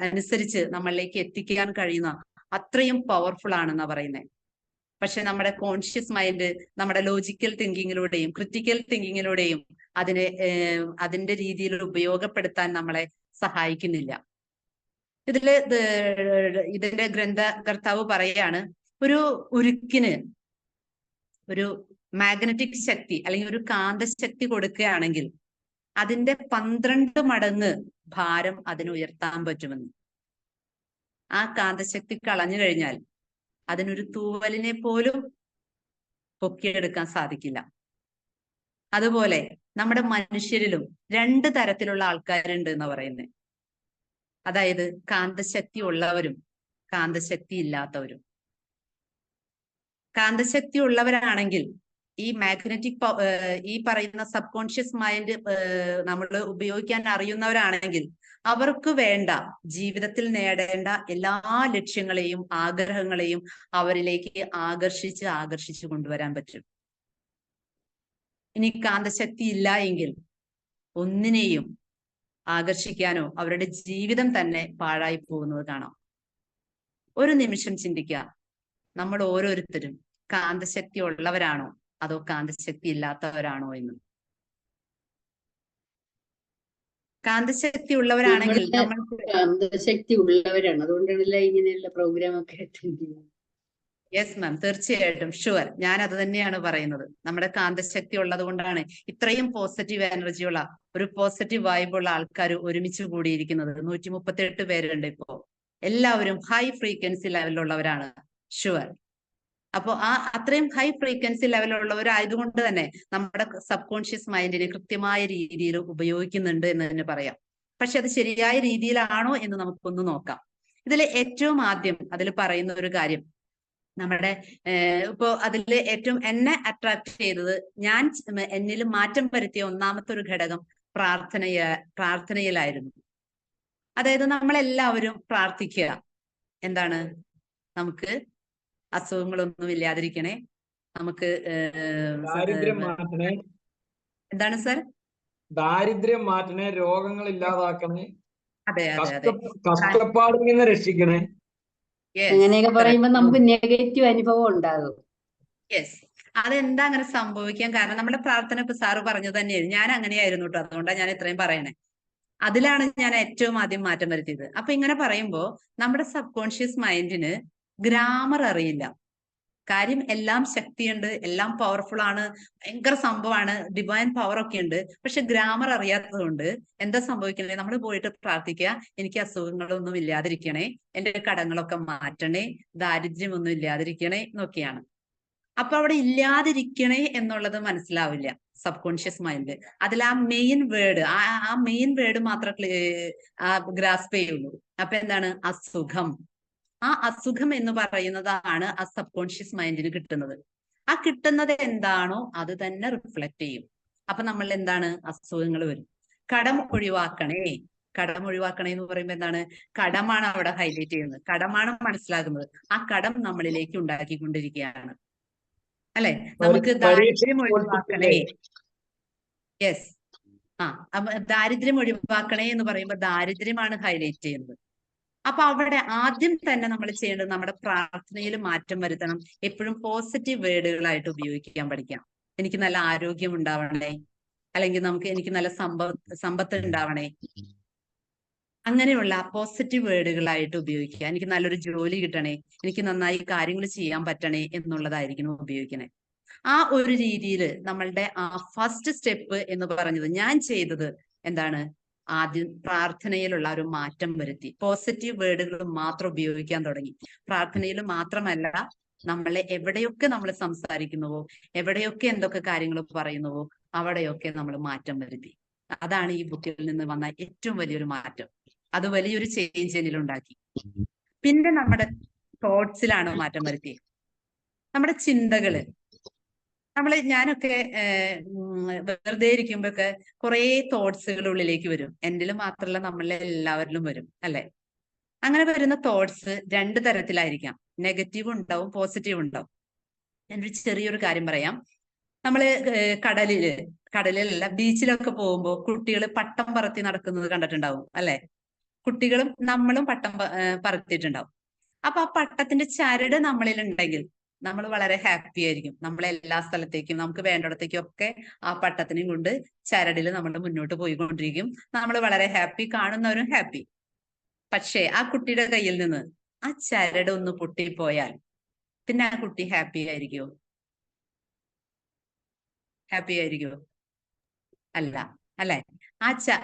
അനുസരിച്ച് നമ്മളിലേക്ക് എത്തിക്കാൻ കഴിയുന്ന അത്രയും പവർഫുൾ ആണെന്നാ പറയുന്നത്. പക്ഷെ നമ്മുടെ കോൺഷ്യസ് മൈൻഡ് നമ്മുടെ ലോജിക്കൽ തിങ്കിങ്ങിലൂടെയും ക്രിറ്റിക്കൽ തിങ്കിങ്ങിലൂടെയും അതിന്റെ രീതിയിൽ ഉപയോഗപ്പെടുത്താൻ നമ്മളെ സഹായിക്കുന്നില്ല. ഇതിന്റെ ഗ്രന്ഥകർത്താവ് പറയാണ്, ഒരു ഉരുക്കിന് ഒരു മാഗ്നറ്റിക് ശക്തി അല്ലെങ്കിൽ ഒരു കാന്തശക്തി കൊടുക്കുകയാണെങ്കിൽ അതിന്റെ 12 മടങ്ങ് ഭാരം അതിന് ഉയർത്താൻ പറ്റുമെന്ന്. ആ കാന്തശക്തി കളഞ്ഞു കഴിഞ്ഞാൽ അതിനൊരു തൂവലിനെ പോലും പൊക്കിയെടുക്കാൻ സാധിക്കില്ല. അതുപോലെ നമ്മുടെ മനുഷ്യരിലും 2 തരത്തിലുള്ള ആൾക്കാരുണ്ട് എന്ന് പറയുന്നത്. അതായത് കാന്തശക്തി ഉള്ളവരും കാന്തശക്തി ഇല്ലാത്തവരും. കാന്തശക്തി ഉള്ളവരാണെങ്കിൽ ഈ മാഗ്നറ്റിക് ഈ പറയുന്ന സബ് കോൺഷ്യസ് മൈൻഡ് നമ്മൾ ഉപയോഗിക്കാൻ അറിയുന്നവരാണെങ്കിൽ അവർക്ക് വേണ്ട ജീവിതത്തിൽ നേടേണ്ട എല്ലാ ലക്ഷ്യങ്ങളെയും ആഗ്രഹങ്ങളെയും അവരിലേക്ക് ആകർഷിച്ച് കൊണ്ടുവരാൻ പറ്റും. ഇനി കാന്തശക്തി ഇല്ല എങ്കിൽ ഒന്നിനെയും ആകർഷിക്കാനോ അവരുടെ ജീവിതം തന്നെ പാഴായി പോകുന്നത് കാണാം. ഒരു നിമിഷം ചിന്തിക്കുക, നമ്മൾ ഓരോരുത്തരും കാന്തശക്തി ഉള്ളവരാണോ അതോ കാന്തശക്തി ഇല്ലാത്തവരാണോ എന്ന്. കാന്തശക്തി ഉള്ളവരാണെങ്കിൽ നമ്മൾക്ക് കാന്തശക്തി ഉള്ളവരാണ്, അതുകൊണ്ടാണല്ലോ ഇങ്ങനെയുള്ള പ്രോഗ്രാം ഒക്കെ അറ്റൻഡ് ചെയ്യുന്നത്. യെസ് മാം, തീർച്ചയായിട്ടും ഷുവർ. ഞാൻ അത് തന്നെയാണ് പറയുന്നത്. നമ്മുടെ കാന്തശക്തി ഉള്ളത് കൊണ്ടാണ് ഇത്രയും പോസിറ്റീവ് എനർജിയുള്ള ഒരു പോസിറ്റീവ് വൈബുള്ള ആൾക്കാർ ഒരുമിച്ച് കൂടിയിരിക്കുന്നത്. 138 പേരുണ്ട് ഇപ്പോ. എല്ലാവരും ഹൈ ഫ്രീക്വൻസി ലെവലിലുള്ളവരാണ്, ഷുവർ. അപ്പോൾ ആ അത്രയും ഹൈ ഫ്രീക്വൻസി ലെവലുള്ളവരായതുകൊണ്ട് തന്നെ നമ്മുടെ സബ് കോൺഷ്യസ് മൈൻഡിനെ കൃത്യമായ രീതിയിൽ ഉപയോഗിക്കുന്നുണ്ട് എന്ന് തന്നെ പറയാം. പക്ഷെ അത് ശരിയായ രീതിയിലാണോ എന്ന് നമുക്കൊന്ന് നോക്കാം. ഇതിൽ ഏറ്റവും ആദ്യം അതിൽ പറയുന്ന ഒരു കാര്യം, നമ്മുടെ ഇപ്പോ അതിൽ ഏറ്റവും എന്നെ അട്രാക്ട് ചെയ്തത്, ഞാൻ എന്നിൽ മാറ്റം വരുത്തിയ ഒന്നാമത്തെ ഒരു ഘടകം പ്രാർത്ഥനയിലായിരുന്നു. അതായത് നമ്മളെല്ലാവരും പ്രാർത്ഥിക്കുക. എന്താണ്? നമുക്ക് അസുഖങ്ങളൊന്നും ഇല്ലാതിരിക്കണേ, നമുക്ക് ദാരിദ്ര്യം മാറ്റണേ, എന്താണ് സർ? ദാരിദ്ര്യം മാറ്റണേ, രോഗങ്ങൾ ഇല്ലാതാക്കണേ, അതെ അതെ അതെ, കഷ്ടപ്പാടിൽ നിന്ന് രക്ഷിക്കണേ. അങ്ങനെയൊക്കെ പറയുമ്പോ നമുക്ക് നെഗറ്റീവ് അനുഭവം ഉണ്ടാകും. യെസ്. അതെന്താ അങ്ങനെ സംഭവിക്കാൻ കാരണം? നമ്മുടെ പ്രാർത്ഥന ഇപ്പൊ സാറ് പറഞ്ഞു തന്നെയായിരുന്നു. ഞാൻ അങ്ങനെയായിരുന്നു കേട്ടോ, അതുകൊണ്ടാണ് ഞാൻ ഇത്രയും പറയണേ. അതിലാണ് ഞാൻ ഏറ്റവും ആദ്യം മാറ്റം വരുത്തിയത്. അപ്പൊ ഇങ്ങനെ പറയുമ്പോ നമ്മുടെ സബ് കോൺഷ്യസ് മൈൻഡിന് ഗ്രാമർ അറിയില്ല. കാര്യം എല്ലാം ശക്തിയുണ്ട്, എല്ലാം പവർഫുൾ ആണ്, ഭയങ്കര സംഭവമാണ്, ഡിവൈൻ പവർ ഒക്കെ ഉണ്ട്. പക്ഷെ ഗ്രാമർ അറിയാത്തത് കൊണ്ട് എന്താ സംഭവിക്കണേ? നമ്മൾ പോയിട്ട് പ്രാർത്ഥിക്കുക, എനിക്ക് അസുഖങ്ങളൊന്നും ഇല്ലാതിരിക്കണേ, എന്റെ കടങ്ങളൊക്കെ മാറ്റണേ, ദാരിദ്ര്യമൊന്നും ഇല്ലാതിരിക്കണേ എന്നൊക്കെയാണ്. അപ്പൊ അവിടെ ഇല്ലാതിരിക്കണേ എന്നുള്ളത് മനസ്സിലാവില്ല സബ് കോൺഷ്യസ് മൈൻഡ്. അതിൽ ആ മെയിൻ വേർഡ്, ആ മെയിൻ വേർഡ് മാത്രം ഗ്രാസ്പ് ചെയ്യുള്ളൂ. അപ്പൊ എന്താണ്? അസുഖം. ആ അസുഖം എന്ന് പറയുന്നതാണ് ആ സബ് കോൺഷ്യസ് മൈൻഡിന് കിട്ടുന്നത്. ആ കിട്ടുന്നത് എന്താണോ അത് തന്നെ റിഫ്ലക്ട് ചെയ്യും. അപ്പൊ നമ്മൾ എന്താണ്? അസുഖങ്ങൾ വരും. കടം ഒഴിവാക്കണേ, കടം ഒഴിവാക്കണേ എന്ന് പറയുമ്പോൾ എന്താണ്? കടമാണ് അവിടെ ഹൈലൈറ്റ് ചെയ്യുന്നത്, കടമാണ് മനസ്സിലാകുന്നത്. ആ കടം നമ്മളിലേക്ക് ഉണ്ടാക്കിക്കൊണ്ടിരിക്കുകയാണ്, അല്ലെ? നമുക്ക് ദാരിദ്ര്യം ഒഴിവാക്കണേ. യെസ്. ദാരിദ്ര്യം ഒഴിവാക്കണേ എന്ന് പറയുമ്പോൾ ദാരിദ്ര്യമാണ് ഹൈലൈറ്റ് ചെയ്യുന്നത്. അപ്പൊ അവിടെ ആദ്യം തന്നെ നമ്മൾ ചെയ്യേണ്ടത് നമ്മുടെ പ്രാർത്ഥനയിൽ മാറ്റം വരുത്തണം. എപ്പോഴും പോസിറ്റീവ് വേർഡുകളായിട്ട് ഉപയോഗിക്കാൻ പഠിക്കാം. എനിക്ക് നല്ല ആരോഗ്യം ഉണ്ടാവണേ, അല്ലെങ്കിൽ എനിക്ക് നല്ല സമ്പത്ത് ഉണ്ടാവണേ, അങ്ങനെയുള്ള പോസിറ്റീവ് വേർഡുകളായിട്ട് ഉപയോഗിക്കുക. എനിക്ക് നല്ലൊരു ജോലി കിട്ടണേ, എനിക്ക് നന്നായി കാര്യങ്ങൾ ചെയ്യാൻ പറ്റണേ എന്നുള്ളതായിരിക്കണം ഉപയോഗിക്കണേ. ആ ഒരു രീതിയിൽ നമ്മളുടെ ആ ഫസ്റ്റ് സ്റ്റെപ്പ് എന്ന് പറഞ്ഞത്, ഞാൻ ചെയ്തത് എന്താണ്? ആദ്യം പ്രാർത്ഥനയിലുള്ള ഒരു മാറ്റം വരുത്തി, പോസിറ്റീവ് വേർഡുകൾ മാത്രം ഉപയോഗിക്കാൻ തുടങ്ങി. പ്രാർത്ഥനയിൽ മാത്രമല്ല, നമ്മളെ എവിടെയൊക്കെ നമ്മൾ സംസാരിക്കുന്നുവോ, എവിടെയൊക്കെ എന്തൊക്കെ കാര്യങ്ങൾ പറയുന്നുവോ, അവിടെയൊക്കെ നമ്മൾ മാറ്റം വരുത്തി. അതാണ് ഈ ബുക്കിൽ നിന്ന് വന്ന ഏറ്റവും വലിയൊരു മാറ്റം. അത് വലിയൊരു ചേഞ്ച് എന്നിലുണ്ടാക്കി. പിന്നെ നമ്മുടെ തോട്ട്സിലാണ് മാറ്റം വരുത്തിയത്. നമ്മുടെ ചിന്തകള്, ഞാനൊക്കെ വെറുതെ ഇരിക്കുമ്പോഴൊക്കെ കുറെ തോട്ട്സുകൾ ഉള്ളിലേക്ക് വരും. എന്തിലും മാത്രമല്ല, നമ്മളെ എല്ലാവരിലും വരും, അല്ലെ? അങ്ങനെ വരുന്ന തോട്ട്സ് 2 തരത്തിലായിരിക്കാം. നെഗറ്റീവ് ഉണ്ടാവും, പോസിറ്റീവ് ഉണ്ടാവും. ഞാനൊരു ചെറിയൊരു കാര്യം പറയാം. നമ്മള് കടലിലല്ല, ബീച്ചിലൊക്കെ പോകുമ്പോൾ കുട്ടികൾ പട്ടം പറത്തി നടക്കുന്നത് കണ്ടിട്ടുണ്ടാവും, അല്ലെ? കുട്ടികളും നമ്മളും പട്ടം പറത്തിയിട്ടുണ്ടാവും. അപ്പൊ ആ പട്ടത്തിന്റെ ചരട് നമ്മളിൽ ഉണ്ടെങ്കിൽ നമ്മൾ വളരെ ഹാപ്പി ആയിരിക്കും. നമ്മളെ എല്ലാ സ്ഥലത്തേക്കും, നമുക്ക് വേണ്ടിടത്തേക്കും ഒക്കെ ആ പട്ടത്തിനെയും കൊണ്ട് ചരടിൽ നമ്മൾ മുന്നോട്ട് പോയിക്കൊണ്ടിരിക്കും. നമ്മൾ വളരെ ഹാപ്പി, കാണുന്നവരും ഹാപ്പി. പക്ഷേ ആ കുട്ടിയുടെ കയ്യിൽ നിന്ന് ആ ചരട് ഒന്ന് പൊട്ടിപ്പോയാൽ പിന്നെ ആ കുട്ടി ഹാപ്പി ആയിരിക്കുമോ? ഹാപ്പി ആയിരിക്കുമോ? അല്ല, അല്ലെ?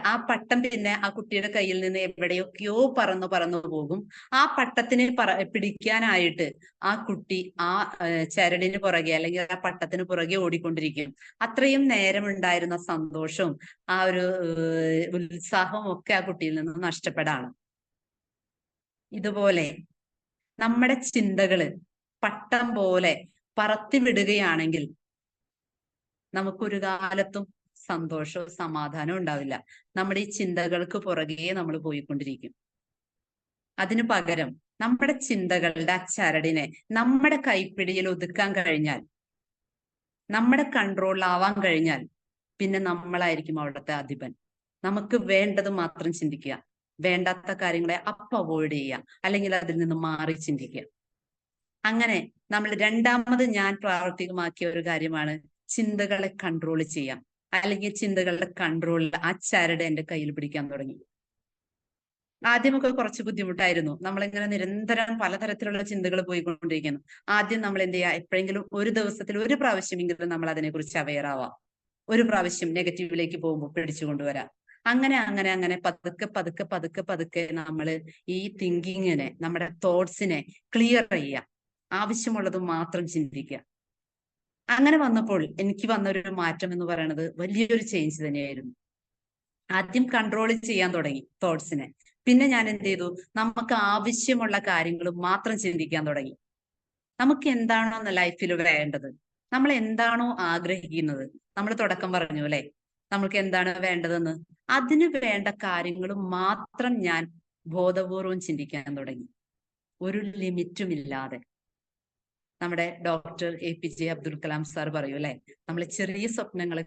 ആ പട്ടം പിന്നെ ആ കുട്ടിയുടെ കയ്യിൽ നിന്ന് എവിടെയൊക്കെയോ പറന്നു പോകും. ആ പട്ടത്തിനെ പിടിക്കാനായിട്ട് ആ കുട്ടി ആ ചരടിന് പുറകെ, അല്ലെങ്കിൽ ആ പട്ടത്തിന് പുറകെ ഓടിക്കൊണ്ടിരിക്കും. അത്രയും നേരമുണ്ടായിരുന്ന സന്തോഷവും ആ ഒരു ഉത്സാഹവും ഒക്കെ ആ കുട്ടിയിൽ നിന്ന് നഷ്ടപ്പെടാണ്. ഇതുപോലെ നമ്മുടെ ചിന്തകള് പട്ടം പോലെ പറത്തിവിടുകയാണെങ്കിൽ നമുക്കൊരു കാലത്തും സന്തോഷവും സമാധാനവും ഉണ്ടാവില്ല. നമ്മുടെ ഈ ചിന്തകൾക്ക് പുറകെ നമ്മൾ പോയിക്കൊണ്ടിരിക്കും. അതിനു പകരം നമ്മുടെ ചിന്തകളുടെ ആ ചരടിനെ നമ്മുടെ കൈപ്പിടിയിൽ ഒതുക്കാൻ കഴിഞ്ഞാൽ, നമ്മുടെ കൺട്രോളിലാവാൻ കഴിഞ്ഞാൽ, പിന്നെ നമ്മളായിരിക്കും അവിടുത്തെ അധിപൻ. നമുക്ക് വേണ്ടത് മാത്രം ചിന്തിക്കുക, വേണ്ടാത്ത കാര്യങ്ങളെ അവോയ്ഡ് ചെയ്യുക, അല്ലെങ്കിൽ അതിൽ നിന്ന് മാറി ചിന്തിക്കുക. അങ്ങനെ നമ്മൾ രണ്ടാമത് ഞാൻ പ്രാവർത്തികമാക്കിയ ഒരു കാര്യമാണ് ചിന്തകളെ കൺട്രോൾ ചെയ്യാം, അല്ലെങ്കിൽ ചിന്തകളുടെ കൺട്രോളിൽ ആ ചരട് എന്റെ കയ്യിൽ പിടിക്കാൻ തുടങ്ങി. ആദ്യമൊക്കെ കുറച്ച് ബുദ്ധിമുട്ടായിരുന്നു. നമ്മളിങ്ങനെ നിരന്തരം പലതരത്തിലുള്ള ചിന്തകൾ പോയിക്കൊണ്ടിരിക്കുന്നു. ആദ്യം നമ്മൾ എന്ത് ചെയ്യുക, എപ്പോഴെങ്കിലും ഒരു ദിവസത്തിൽ ഒരു പ്രാവശ്യമെങ്കിലും നമ്മൾ അതിനെക്കുറിച്ച് അവെയർ ആവാം. ഒരു പ്രാവശ്യം നെഗറ്റീവിലേക്ക് പോകുമ്പോൾ പിടിച്ചു കൊണ്ടുവരാം. അങ്ങനെ അങ്ങനെ അങ്ങനെ പതുക്കെ പതുക്കെ പതുക്കെ പതുക്കെ നമ്മൾ ഈ തിങ്കിങ്ങിനെ, നമ്മുടെ തോട്ട്സിനെ ക്ലിയർ ചെയ്യുക, ആവശ്യമുള്ളത് മാത്രം ചിന്തിക്കുക. അങ്ങനെ വന്നപ്പോൾ എനിക്ക് വന്നൊരു മാറ്റം എന്ന് പറയുന്നത് വലിയൊരു ചേഞ്ച് തന്നെയായിരുന്നു. ആദ്യം കൺട്രോൾ ചെയ്യാൻ തുടങ്ങി തോട്ട്സിനെ. പിന്നെ ഞാൻ എന്ത് ചെയ്തു, നമുക്ക് ആവശ്യമുള്ള കാര്യങ്ങൾ മാത്രം ചിന്തിക്കാൻ തുടങ്ങി. നമുക്ക് എന്താണോ ലൈഫിൽ വേണ്ടത്, നമ്മൾ എന്താണോ ആഗ്രഹിക്കുന്നത്, നമ്മൾ തുടക്കം പറഞ്ഞു അല്ലെ, നമുക്ക് എന്താണ് വേണ്ടതെന്ന്, അതിന് വേണ്ട കാര്യങ്ങൾ മാത്രം ഞാൻ ബോധപൂർവം ചിന്തിക്കാൻ തുടങ്ങി, ഒരു ലിമിറ്റും ഇല്ലാതെ. നമ്മുടെ doctor APJ Abdul Kalam sir പറയൂ അല്ലെ, നമ്മൾ ചെറിയ സ്വപ്നങ്ങൾ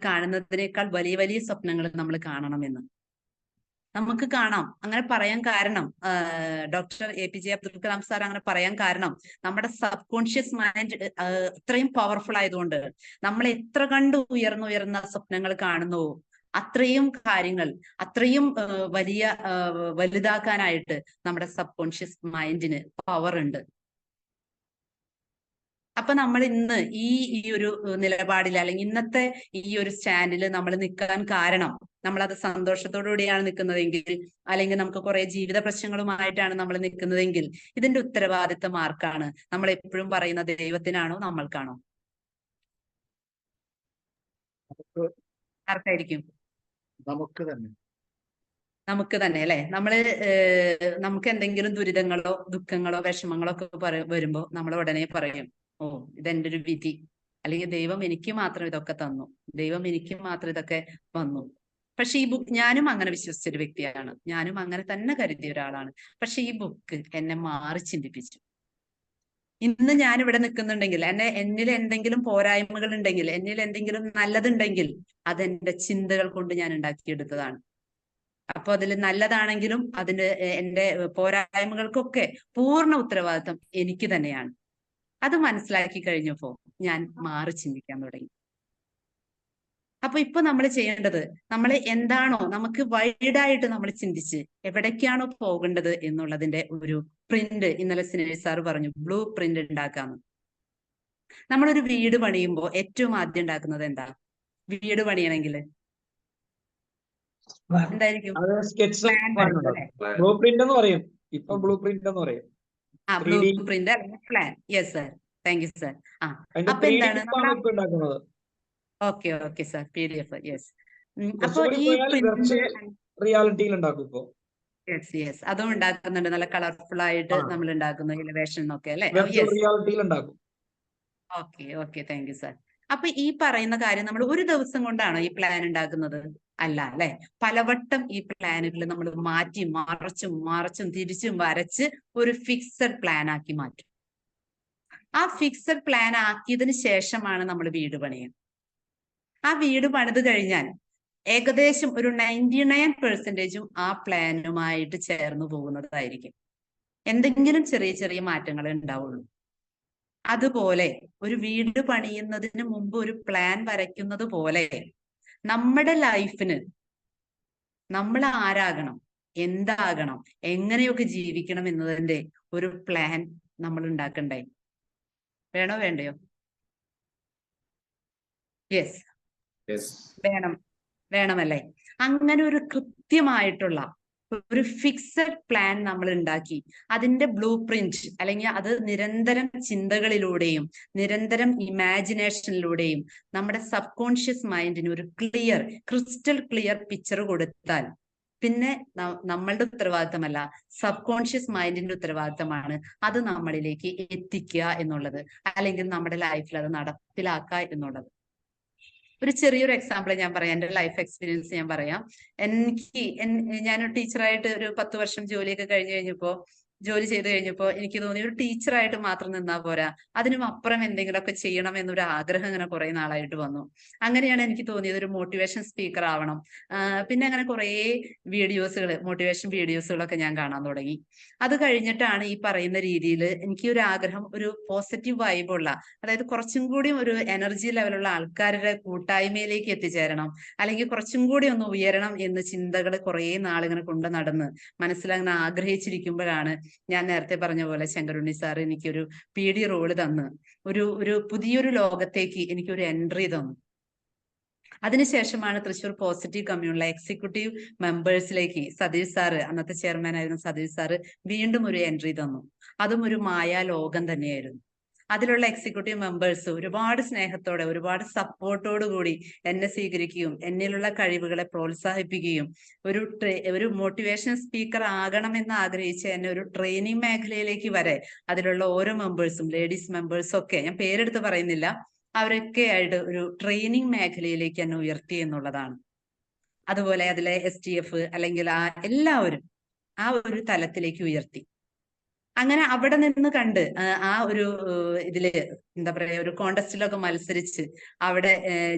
കാണുന്നതിനേക്കാൾ വലിയ വലിയ സ്വപ്നങ്ങൾ നമ്മൾ കാണണമെന്ന്. നമുക്ക് കാണാം, അങ്ങനെ പറയാൻ കാരണം, doctor APJ Abdul Kalam sir അങ്ങനെ പറയാൻ കാരണം, നമ്മുടെ സബ് കോൺഷ്യസ് മൈൻഡ് അത്രയും പവർഫുൾ ആയതുകൊണ്ട് നമ്മൾ എത്ര കണ്ട് ഉയർന്ന സ്വപ്നങ്ങൾ കാണുന്നുവോ അത്രയും കാര്യങ്ങൾ, അത്രയും വലുതാക്കാനായിട്ട് നമ്മുടെ സബ് കോൺഷ്യസ് മൈൻഡിന് പവർ ഉണ്ട്. അപ്പൊ നമ്മൾ ഇന്ന് ഈ ഒരു നിലപാടിൽ, അല്ലെങ്കിൽ ഇന്നത്തെ ഈ ഒരു സ്റ്റാൻഡിൽ നമ്മൾ നിൽക്കാൻ കാരണം, നമ്മളത് സന്തോഷത്തോടുകൂടിയാണ് നിൽക്കുന്നതെങ്കിൽ, അല്ലെങ്കിൽ നമുക്ക് കുറെ ജീവിത പ്രശ്നങ്ങളുമായിട്ടാണ് നമ്മൾ നിൽക്കുന്നതെങ്കിൽ, ഇതിന്റെ ഉത്തരവാദിത്തം ആർക്കാണ്? നമ്മൾ എപ്പോഴും പറയുന്ന ദൈവത്തിനാണോ നമ്മൾക്കാണോ? ആർക്കായിരിക്കും? നമുക്ക് തന്നെ അല്ലെ. നമുക്ക് എന്തെങ്കിലും ദുരിതങ്ങളോ ദുഃഖങ്ങളോ വിഷമങ്ങളോ ഒക്കെ വരുമ്പോ നമ്മൾ ഉടനെ പറയും, ഓ ഇതെന്റെ ഒരു വിധി, അല്ലെങ്കിൽ ദൈവം എനിക്ക് മാത്രം ഇതൊക്കെ തന്നു, ദൈവം എനിക്ക് മാത്രം ഇതൊക്കെ വന്നു. പക്ഷെ ഈ ബുക്ക്, ഞാനും അങ്ങനെ വിശ്വസിച്ചൊരു വ്യക്തിയാണ്, ഞാനും അങ്ങനെ തന്നെ കരുതിയ ഒരാളാണ്. പക്ഷെ ഈ ബുക്ക് എന്നെ മാറി ചിന്തിപ്പിച്ചു. ഇന്ന് ഞാൻ ഇവിടെ നിൽക്കുന്നുണ്ടെങ്കിൽ, എന്നിൽ എന്തെങ്കിലും പോരായ്മകൾ ഉണ്ടെങ്കിൽ, എന്നിൽ എന്തെങ്കിലും നല്ലതുണ്ടെങ്കിൽ, അതെന്റെ ചിന്തകൾ കൊണ്ട് ഞാൻ ഉണ്ടാക്കിയെടുത്തതാണ്. അപ്പൊ അതിൽ നല്ലതാണെങ്കിലും അതിന്റെ എന്റെ പോരായ്മകൾക്കൊക്കെ പൂർണ്ണ ഉത്തരവാദിത്വം എനിക്ക് തന്നെയാണ്. അത് മനസ്സിലാക്കി കഴിഞ്ഞപ്പോ ഞാൻ മാറി ചിന്തിക്കാൻ തുടങ്ങി. അപ്പൊ ഇപ്പൊ നമ്മൾ ചെയ്യേണ്ടത്, നമ്മൾ എന്താണോ, നമുക്ക് വൈഡായിട്ട് നമ്മൾ ചിന്തിച്ച് എവിടേക്കാണോ പോകേണ്ടത് എന്നുള്ളതിന്റെ ഒരു പ്രിന്റ്, ഇന്നലെ സിനേഷ് സാർ പറഞ്ഞു ബ്ലൂ പ്രിന്റ് ഉണ്ടാക്കാന്ന്. നമ്മളൊരു വീട് പണിയുമ്പോൾ ഏറ്റവും ആദ്യം ഉണ്ടാക്കുന്നത് എന്താ? വീട് പണിയണമെങ്കിൽ എന്തായിരിക്കും? ബ്ലൂ പ്രിന്റ് എന്ന് പറയും, ഇപ്പൊ ബ്ലൂ പ്രിന്റ് എന്ന് പറയും. ബ്ലൂ പ്രിന്റ് അല്ലെങ്കിൽ plan. Yes sir, thank you sir. അപ്പൊ എന്താണ് ഓക്കെ സർ, PDF. യെസ്. അപ്പൊ ഈ പ്രിന്റ് റിയാലിറ്റിയിൽ ഉണ്ടാക്കും ഇപ്പോ. യെസ്, അതും ഉണ്ടാക്കുന്നുണ്ട്. നല്ല കളർഫുൾ ആയിട്ട് നമ്മൾ ഉണ്ടാക്കുന്നു, എലിവേഷൻ ഒക്കെ അല്ലെ. റിയാലിറ്റിയിൽ ഉണ്ടാക്കും. Okay thank you sir. അപ്പൊ ഈ പറയുന്ന കാര്യം നമ്മൾ ഒരു ദിവസം കൊണ്ടാണോ ഈ പ്ലാൻ ഉണ്ടാക്കുന്നത്? അല്ല അല്ലെ. പലവട്ടം ഈ പ്ലാനുകൾ നമ്മൾ മാറ്റി മറച്ചും തിരിച്ചും വരച്ച് ഒരു ഫിക്സഡ് പ്ലാൻ ആക്കി മാറ്റും. ആ ഫിക്സഡ് പ്ലാൻ ആക്കിയതിന് ശേഷമാണ് നമ്മൾ വീട് പണിയുന്നത്. ആ വീട് പണിത് കഴിഞ്ഞാൽ ഏകദേശം ഒരു 99% ആ പ്ലാനുമായിട്ട് ചേർന്ന് പോകുന്നതായിരിക്കും. എന്തെങ്കിലും ചെറിയ ചെറിയ മാറ്റങ്ങൾ ഉണ്ടാവുള്ളൂ. അതുപോലെ ഒരു വീട് പണിയുന്നതിന് മുമ്പ് ഒരു പ്ലാൻ വരയ്ക്കുന്നത് പോലെ നമ്മുടെ ലൈഫിന് നമ്മൾ ആരാകണം, എന്താകണം, എങ്ങനെയൊക്കെ ജീവിക്കണം എന്നതിന്റെ ഒരു പ്ലാൻ നമ്മൾ ഉണ്ടാക്കണ്ടേ? വേണോ? യെസ്, വേണമല്ലേ? അങ്ങനെ ഒരു കൃത്യമായിട്ടുള്ള ഒരു ഫിക്സഡ് പ്ലാൻ നമ്മൾ ഉണ്ടാക്കി അതിന്റെ ബ്ലൂ പ്രിന്റ്, അല്ലെങ്കിൽ അത് നിരന്തരം ചിന്തകളിലൂടെയും നിരന്തരം ഇമാജിനേഷനിലൂടെയും നമ്മുടെ സബ് കോൺഷ്യസ് മൈൻഡിന് ഒരു ക്രിസ്റ്റൽ ക്ലിയർ പിക്ചർ കൊടുത്താൽ പിന്നെ നമ്മളുടെ ഉത്തരവാദിത്തമല്ല, സബ് കോൺഷ്യസ് മൈൻഡിന്റെ ഉത്തരവാദിത്തമാണ് അത് നമ്മളിലേക്ക് എത്തിക്കുക എന്നുള്ളത്, അല്ലെങ്കിൽ നമ്മുടെ ലൈഫിൽ അത് നടപ്പിലാക്കുക എന്നുള്ളത്. ഒരു ചെറിയൊരു എക്സാമ്പിൾ ഞാൻ പറയാം, എൻ്റെ ലൈഫ് എക്സ്പീരിയൻസ് ഞാൻ പറയാം. ഞാനൊരു ടീച്ചറായിട്ട് ഒരു 10 വർഷം ജോലിയൊക്കെ കഴിഞ്ഞപ്പോ ജോലി ചെയ്ത് കഴിഞ്ഞപ്പോൾ എനിക്ക് തോന്നി ഒരു ടീച്ചറായിട്ട് മാത്രം നിന്നാൽ പോരാ, അതിനും അപ്പുറം എന്തെങ്കിലുമൊക്കെ ചെയ്യണം എന്നൊരു ആഗ്രഹം ഇങ്ങനെ കുറെ നാളായിട്ട് വന്നു. അങ്ങനെയാണ് എനിക്ക് തോന്നിയത് ഒരു മോട്ടിവേഷൻ സ്പീക്കർ ആവണം. പിന്നെ അങ്ങനെ കുറെ മോട്ടിവേഷൻ വീഡിയോസുകളൊക്കെ ഞാൻ കാണാൻ തുടങ്ങി. അത് കഴിഞ്ഞിട്ടാണ് ഈ പറയുന്ന രീതിയിൽ എനിക്ക് ഒരു ആഗ്രഹം, ഒരു പോസിറ്റീവ് വൈബുള്ള, അതായത് കുറച്ചും കൂടി ഒരു എനർജി ലെവലുള്ള ആൾക്കാരുടെ കൂട്ടായ്മയിലേക്ക് എത്തിച്ചേരണം, അല്ലെങ്കിൽ കുറച്ചും കൂടി ഒന്ന് ഉയരണം എന്ന് ചിന്തകൾ കുറെ നാളിങ്ങനെ കൊണ്ട് നടന്ന് മനസ്സിലങ്ങനെ ആഗ്രഹിച്ചിരിക്കുമ്പോഴാണ് ഞാൻ നേരത്തെ പറഞ്ഞ പോലെ ശങ്കരുണ്ണി സാർ എനിക്കൊരു PD റോള് തന്ന് ഒരു പുതിയൊരു ലോകത്തേക്ക് എനിക്കൊരു എൻട്രി തന്നു. അതിനുശേഷമാണ് തൃശ്ശൂർ പോസിറ്റീവ് കമ്മ്യൂണിലെ എക്സിക്യൂട്ടീവ് മെമ്പേഴ്സിലേക്ക് സതീഷ് സാറ്, അന്നത്തെ ചെയർമാൻ ആയിരുന്ന സതീഷ് സാറ് വീണ്ടും ഒരു എൻട്രി തന്നു. അതും ഒരു മായാ ലോകം തന്നെയായിരുന്നു. അതിലുള്ള എക്സിക്യൂട്ടീവ് മെമ്പേഴ്സ് ഒരുപാട് സ്നേഹത്തോടെ, ഒരുപാട് സപ്പോർട്ടോടു കൂടി എന്നെ സ്വീകരിക്കുകയും എന്നിലുള്ള കഴിവുകളെ പ്രോത്സാഹിപ്പിക്കുകയും ഒരു മോട്ടിവേഷൻ സ്പീക്കർ ആകണമെന്ന് ആഗ്രഹിച്ച എന്നെ ഒരു ട്രെയിനിങ് മേഖലയിലേക്ക് വരെ അതിലുള്ള ഓരോ മെമ്പേഴ്സും, ലേഡീസ് മെമ്പേഴ്സും ഒക്കെ, ഞാൻ പേരെടുത്ത് പറയുന്നില്ല, അവരൊക്കെ ആയിട്ട് ഒരു ട്രെയിനിങ് മേഖലയിലേക്ക് എന്നെ ഉയർത്തി എന്നുള്ളതാണ്. അതുപോലെ അതിലെ STF അല്ലെങ്കിൽ എല്ലാവരും ആ ഒരു തലത്തിലേക്ക് ഉയർത്തി. അങ്ങനെ അവിടെ നിന്ന് കണ്ട് ആ ഒരു ഇതില് എന്താ പറയാ, ഒരു കോണ്ടസ്റ്റിലൊക്കെ മത്സരിച്ച് അവിടെ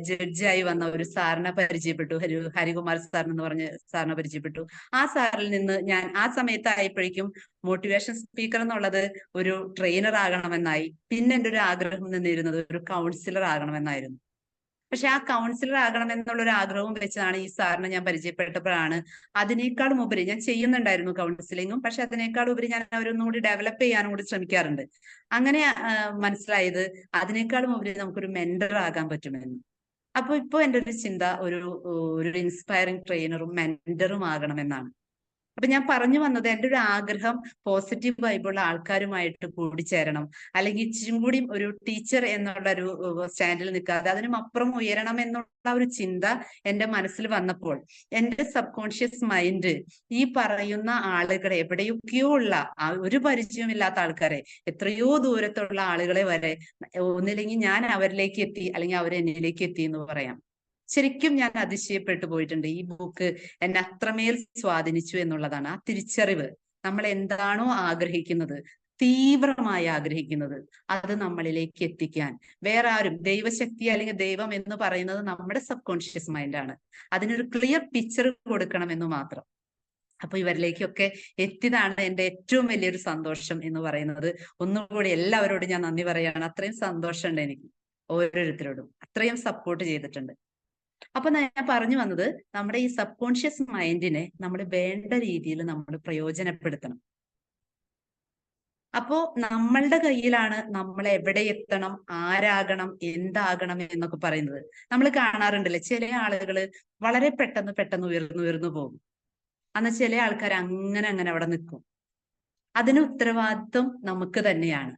ജഡ്ജായി വന്ന ഒരു സാറിനെ പരിചയപ്പെട്ടു, ഹരികുമാർ സാർ എന്ന് പറഞ്ഞ സാറിനെ പരിചയപ്പെട്ടു. ആ സാറിൽ നിന്ന് ഞാൻ ആ സമയത്തായപ്പോഴേക്കും മോട്ടിവേഷൻ സ്പീക്കർ എന്നുള്ളത് ഒരു ട്രെയിനർ ആകണമെന്നായി. പിന്നെ എൻ്റെ ഒരു ആഗ്രഹം നിന്നിരുന്നത് ഒരു കൗൺസിലർ ആകണമെന്നായിരുന്നു. പക്ഷെ ആ കൗൺസിലർ ആകണം എന്നുള്ളൊരു ആഗ്രഹവും വെച്ചാണ് ഈ സാറിനെ ഞാൻ പരിചയപ്പെട്ടപ്പോഴാണ് അതിനേക്കാളും ഉപരി ഞാൻ ചെയ്യുന്നുണ്ടായിരുന്നു കൗൺസിലിങ്ങും, പക്ഷെ അതിനേക്കാൾ ഉപരി ഞാൻ അവരൊന്നും കൂടി ഡെവലപ്പ് ചെയ്യാനും കൂടി ശ്രമിക്കാറുണ്ട്. അങ്ങനെ മനസ്സിലായത് അതിനേക്കാളും ഉപരി നമുക്കൊരു മെന്റർ ആകാൻ പറ്റുമെന്ന്. അപ്പൊ ഇപ്പൊ എൻ്റെ ഒരു ചിന്ത ഒരു ഇൻസ്പയറിംഗ് ട്രെയിനറും മെന്ററും ആകണമെന്നാണ്. അപ്പൊ ഞാൻ പറഞ്ഞു വന്നത്, എൻ്റെ ഒരു ആഗ്രഹം പോസിറ്റീവ് വൈബുള്ള ആൾക്കാരുമായിട്ട് കൂടിച്ചേരണം, അല്ലെങ്കിൽ ഇച്ചിരി കൂടി ഒരു ടീച്ചർ എന്നുള്ള ഒരു സ്റ്റാൻഡിൽ നിൽക്കാതെ അതിനും അപ്പുറം ഉയരണം എന്നുള്ള ഒരു ചിന്ത എൻ്റെ മനസ്സിൽ വന്നപ്പോൾ എൻ്റെ സബ് കോൺഷ്യസ് മൈൻഡ് ഈ പറയുന്ന ആളുകളെ, എവിടെയൊക്കെയോ ഉള്ള ഒരു പരിചയമില്ലാത്ത ആൾക്കാരെ, എത്രയോ ദൂരത്തുള്ള ആളുകളെ വരെ ഒന്നില്ലെങ്കിൽ ഞാൻ അവരിലേക്ക് എത്തി, അല്ലെങ്കിൽ അവർ എന്നിലേക്ക് എത്തി എന്ന് പറയാം. ശരിക്കും ഞാൻ അതിശയപ്പെട്ടു പോയിട്ടുണ്ട്. ഈ ബുക്ക് എന്നെ അത്രമേൽ സ്വാധീനിച്ചു എന്നുള്ളതാണ്. ആ തിരിച്ചറിവ്, നമ്മൾ എന്താണോ ആഗ്രഹിക്കുന്നത്, തീവ്രമായി ആഗ്രഹിക്കുന്നത്, അത് നമ്മളിലേക്ക് എത്തിക്കാൻ വേറെ ആരും, ദൈവശക്തി അല്ലെങ്കിൽ ദൈവം എന്ന് പറയുന്നത് നമ്മുടെ സബ് കോൺഷ്യസ് മൈൻഡാണ്. അതിനൊരു ക്ലിയർ പിക്ചർ കൊടുക്കണം എന്ന് മാത്രം. അപ്പൊ ഇവരിലേക്കൊക്കെ എത്തിയതാണ് എൻ്റെ ഏറ്റവും വലിയൊരു സന്തോഷം എന്ന് പറയുന്നത്. ഒന്നുകൂടി എല്ലാവരോടും ഞാൻ നന്ദി പറയുകയാണ്. അത്രയും സന്തോഷമുണ്ട് എനിക്ക്, ഓരോരുത്തരോടും അത്രയും സപ്പോർട്ട് ചെയ്തിട്ടുണ്ട്. അപ്പൊ ഞാൻ പറഞ്ഞു വന്നത്, നമ്മുടെ ഈ സബ് കോൺഷ്യസ് മൈൻഡിനെ നമ്മൾ വേണ്ട രീതിയിൽ നമ്മൾ പ്രയോജനപ്പെടുത്തണം. അപ്പോ നമ്മളുടെ കയ്യിലാണ് നമ്മൾ എവിടെ എത്തണം, ആരാകണം, എന്താകണം എന്നൊക്കെ പറയുന്നത്. നമ്മൾ കാണാറുണ്ടല്ലേ, ചില ആളുകൾ വളരെ പെട്ടെന്ന് ഉയർന്നു പോകും. അന്ന് ചില ആൾക്കാർ അങ്ങനെ അവിടെ നിൽക്കും. അതിന് ഉത്തരവാദിത്വം നമുക്ക് തന്നെയാണ്.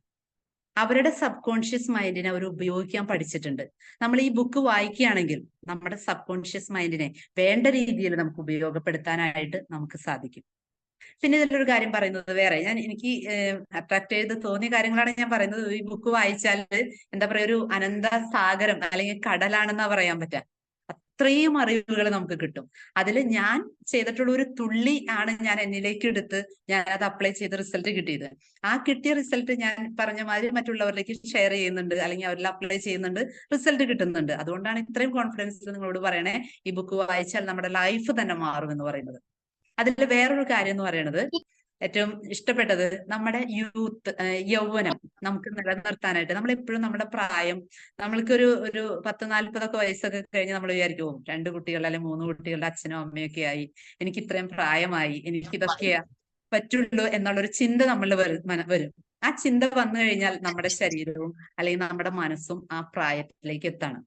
അവരുടെ സബ് കോൺഷ്യസ് മൈൻഡിനെ അവർ ഉപയോഗിക്കാൻ പഠിച്ചിട്ടുണ്ട്. നമ്മൾ ഈ ബുക്ക് വായിക്കുകയാണെങ്കിൽ നമ്മുടെ സബ് കോൺഷ്യസ് മൈൻഡിനെ വേണ്ട രീതിയിൽ നമുക്ക് ഉപയോഗപ്പെടുത്താനായിട്ട് നമുക്ക് സാധിക്കും. പിന്നെ ഇതിലൊരു കാര്യം പറയുന്നത്, എനിക്ക് അട്രാക്ട് ചെയ്ത് തോന്നിയ കാര്യങ്ങളാണ് ഞാൻ പറയുന്നത്. ഈ ബുക്ക് വായിച്ചാൽ എന്താ പറയാ, ഒരു അനന്ത സാഗരം അല്ലെങ്കിൽ കടലാണെന്നാ പറയാൻ പറ്റുക. അത്രയും അറിവുകൾ നമുക്ക് കിട്ടും. അതിൽ ഞാൻ ചെയ്തിട്ടുള്ള ഒരു തുള്ളി ആണ് ഞാൻ എന്നിലേക്ക് എടുത്ത് ഞാൻ അത് അപ്ലൈ ചെയ്ത് റിസൾട്ട് കിട്ടിയത്. ആ കിട്ടിയ റിസൾട്ട് ഞാൻ പറഞ്ഞ മാതിരി മറ്റുള്ളവരിലേക്ക് ഷെയർ ചെയ്യുന്നുണ്ട്, അല്ലെങ്കിൽ അവരിൽ അപ്ലൈ ചെയ്യുന്നുണ്ട്, റിസൾട്ട് കിട്ടുന്നുണ്ട്. അതുകൊണ്ടാണ് ഇത്രയും കോൺഫിഡൻസിൽ നിങ്ങളോട് പറയണേ, ഈ ബുക്ക് വായിച്ചാൽ നമ്മുടെ ലൈഫ് തന്നെ മാറും എന്ന് പറയുന്നത്. അതിൽ വേറൊരു കാര്യം എന്ന് പറയുന്നത്, ഏറ്റവും ഇഷ്ടപ്പെട്ടത്, നമ്മുടെ യൗവനം നമുക്ക് നിലനിർത്താനായിട്ട് നമ്മൾ എപ്പോഴും നമ്മുടെ പ്രായം, നമ്മൾക്കൊരു 10-40 വയസ്സൊക്കെ കഴിഞ്ഞ് നമ്മൾ വിചാരിക്കും, 2 കുട്ടികൾ അല്ലെങ്കിൽ 3 കുട്ടികളുടെ അച്ഛനും അമ്മയൊക്കെ ആയി, എനിക്ക് ഇത്രയും പ്രായമായി, എനിക്ക് ഇതൊക്കെ പറ്റുള്ളൂ എന്നുള്ളൊരു ചിന്ത നമ്മൾ വരും. ആ ചിന്ത വന്നു കഴിഞ്ഞാൽ നമ്മുടെ ശരീരവും അല്ലെങ്കിൽ നമ്മുടെ മനസ്സും ആ പ്രായത്തിലേക്ക് എത്താണ്.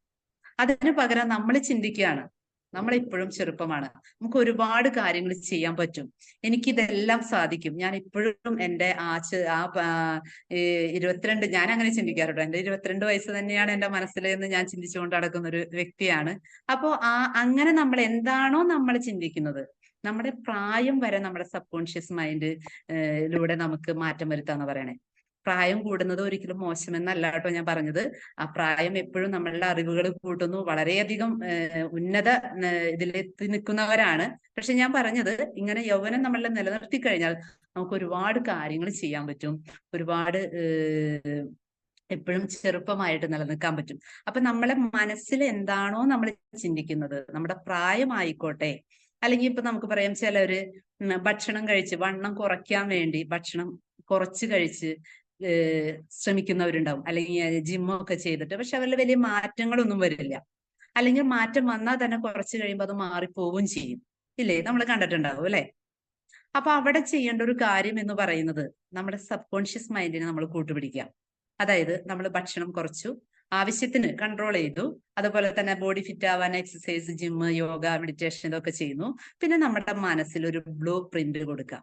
അതിന് പകരം നമ്മൾ ചിന്തിക്കുകയാണ്, നമ്മളിപ്പോഴും ചെറുപ്പമാണ്, നമുക്ക് ഒരുപാട് കാര്യങ്ങൾ ചെയ്യാൻ പറ്റും, എനിക്കിതെല്ലാം സാധിക്കും, ഞാൻ ഇപ്പോഴും എൻ്റെ 22, ഞാൻ അങ്ങനെ ചിന്തിക്കാറുണ്ട്. എൻ്റെ 22 വയസ്സ് തന്നെയാണ് എൻ്റെ മനസ്സിൽ എന്ന് ഞാൻ ചിന്തിച്ചുകൊണ്ട് നടക്കുന്ന ഒരു വ്യക്തിയാണ്. അപ്പോ അങ്ങനെ നമ്മൾ എന്താണോ നമ്മൾ ചിന്തിക്കുന്നത്, നമ്മുടെ പ്രായം വരെ നമ്മുടെ സബ് കോൺഷ്യസ് മൈൻഡിലൂടെ നമുക്ക് മാറ്റം വരുത്താന്ന് പറയണേ. പ്രായം കൂടുന്നത് ഒരിക്കലും മോശമെന്നല്ല കേട്ടോ ഞാൻ പറഞ്ഞത്. ആ പ്രായം എപ്പോഴും നമ്മളുടെ അറിവുകൾ കൂട്ടുന്നു, വളരെയധികം ഉന്നത ഇതിലെത്തി നിൽക്കുന്നവരാണ്. പക്ഷെ ഞാൻ പറഞ്ഞത് ഇങ്ങനെ യൗവനം നമ്മളെ നിലനിർത്തി കഴിഞ്ഞാൽ നമുക്ക് ഒരുപാട് കാര്യങ്ങൾ ചെയ്യാൻ പറ്റും, ഒരുപാട് എപ്പോഴും ചെറുപ്പമായിട്ട് നിലനിൽക്കാൻ പറ്റും. അപ്പൊ നമ്മളെ മനസ്സിൽ എന്താണോ നമ്മൾ ചിന്തിക്കുന്നത്, നമ്മുടെ പ്രായമായിക്കോട്ടെ, അല്ലെങ്കിൽ ഇപ്പൊ നമുക്ക് പറയാം ചിലര് ഭക്ഷണം കഴിച്ച് വണ്ണം കുറയ്ക്കാൻ വേണ്ടി ഭക്ഷണം കുറച്ച് കഴിച്ച് ശ്രമിക്കുന്നവരുണ്ടാവും, അല്ലെങ്കിൽ ജിമ്മൊക്കെ ചെയ്തിട്ട്, പക്ഷെ അവരിൽ വലിയ മാറ്റങ്ങളൊന്നും വരില്ല. അല്ലെങ്കിൽ മാറ്റം വന്നാൽ തന്നെ കുറച്ച് കഴിയുമ്പോൾ അത് മാറിപ്പോവുകയും ചെയ്യും, ഇല്ലേ? നമ്മൾ കണ്ടിട്ടുണ്ടാവും അല്ലെ? അപ്പൊ അവിടെ ചെയ്യേണ്ട ഒരു കാര്യം എന്ന് പറയുന്നത് നമ്മുടെ സബ് കോൺഷ്യസ് മൈൻഡിനെ നമ്മൾ കൂട്ടുപിടിക്കുക. അതായത് നമ്മൾ ഭക്ഷണം കുറച്ചു, ആവശ്യത്തിന് കൺട്രോൾ ചെയ്തു, അതുപോലെ തന്നെ ബോഡി ഫിറ്റ് ആവാൻ എക്സസൈസ്, ജിമ്മ്, യോഗ, മെഡിറ്റേഷൻ ഇതൊക്കെ ചെയ്യുന്നു. പിന്നെ നമ്മുടെ മനസ്സിൽ ഒരു ബ്ലൂ പ്രിന്റ് കൊടുക്കുക.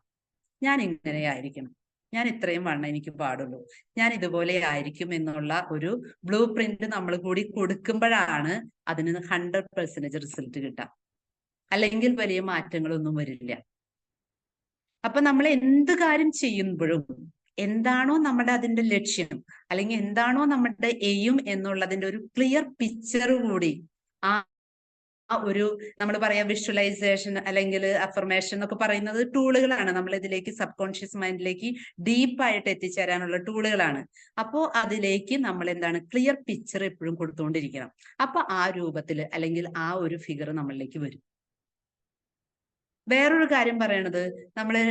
ഞാൻ ഇങ്ങനെ ആയിരിക്കണം, ഞാൻ ഇത്രയും വണ്ണം എനിക്ക് പാടുള്ളൂ, ഞാൻ ഇതുപോലെ ആയിരിക്കും എന്നുള്ള ഒരു ബ്ലൂ പ്രിന്റ് നമ്മൾ കൂടി കൊടുക്കുമ്പോഴാണ് അതിന് 100% റിസൾട്ട് കിട്ടുക. അല്ലെങ്കിൽ വലിയ മാറ്റങ്ങളൊന്നും വരില്ല. അപ്പൊ നമ്മൾ എന്ത് കാര്യം ചെയ്യുമ്പോഴും എന്താണോ നമ്മുടെ അതിന്റെ ലക്ഷ്യം, അല്ലെങ്കിൽ എന്താണോ നമ്മുടെ എയിം എന്നുള്ളതിന്റെ ഒരു ക്ലിയർ പിക്ചർ കൂടി ആ ഒരു നമ്മൾ പറയാം വിഷ്വലൈസേഷൻ അല്ലെങ്കിൽ അഫർമേഷൻ എന്നൊക്കെ പറയുന്നത് ടൂളുകളാണ്. നമ്മൾ ഇതിലേക്ക് സബ് കോൺഷ്യസ് മൈൻഡിലേക്ക് ഡീപ്പായിട്ട് എത്തിച്ചേരാനുള്ള ടൂളുകളാണ്. അപ്പോൾ അതിലേക്ക് നമ്മൾ എന്താണ് ക്ലിയർ പിക്ചർ എപ്പോഴും കൊടുത്തുകൊണ്ടിരിക്കണം. അപ്പൊ ആ രൂപത്തിൽ അല്ലെങ്കിൽ ആ ഒരു ഫിഗർ നമ്മളിലേക്ക് വരും. വേറൊരു കാര്യം പറയണത്, നമ്മള്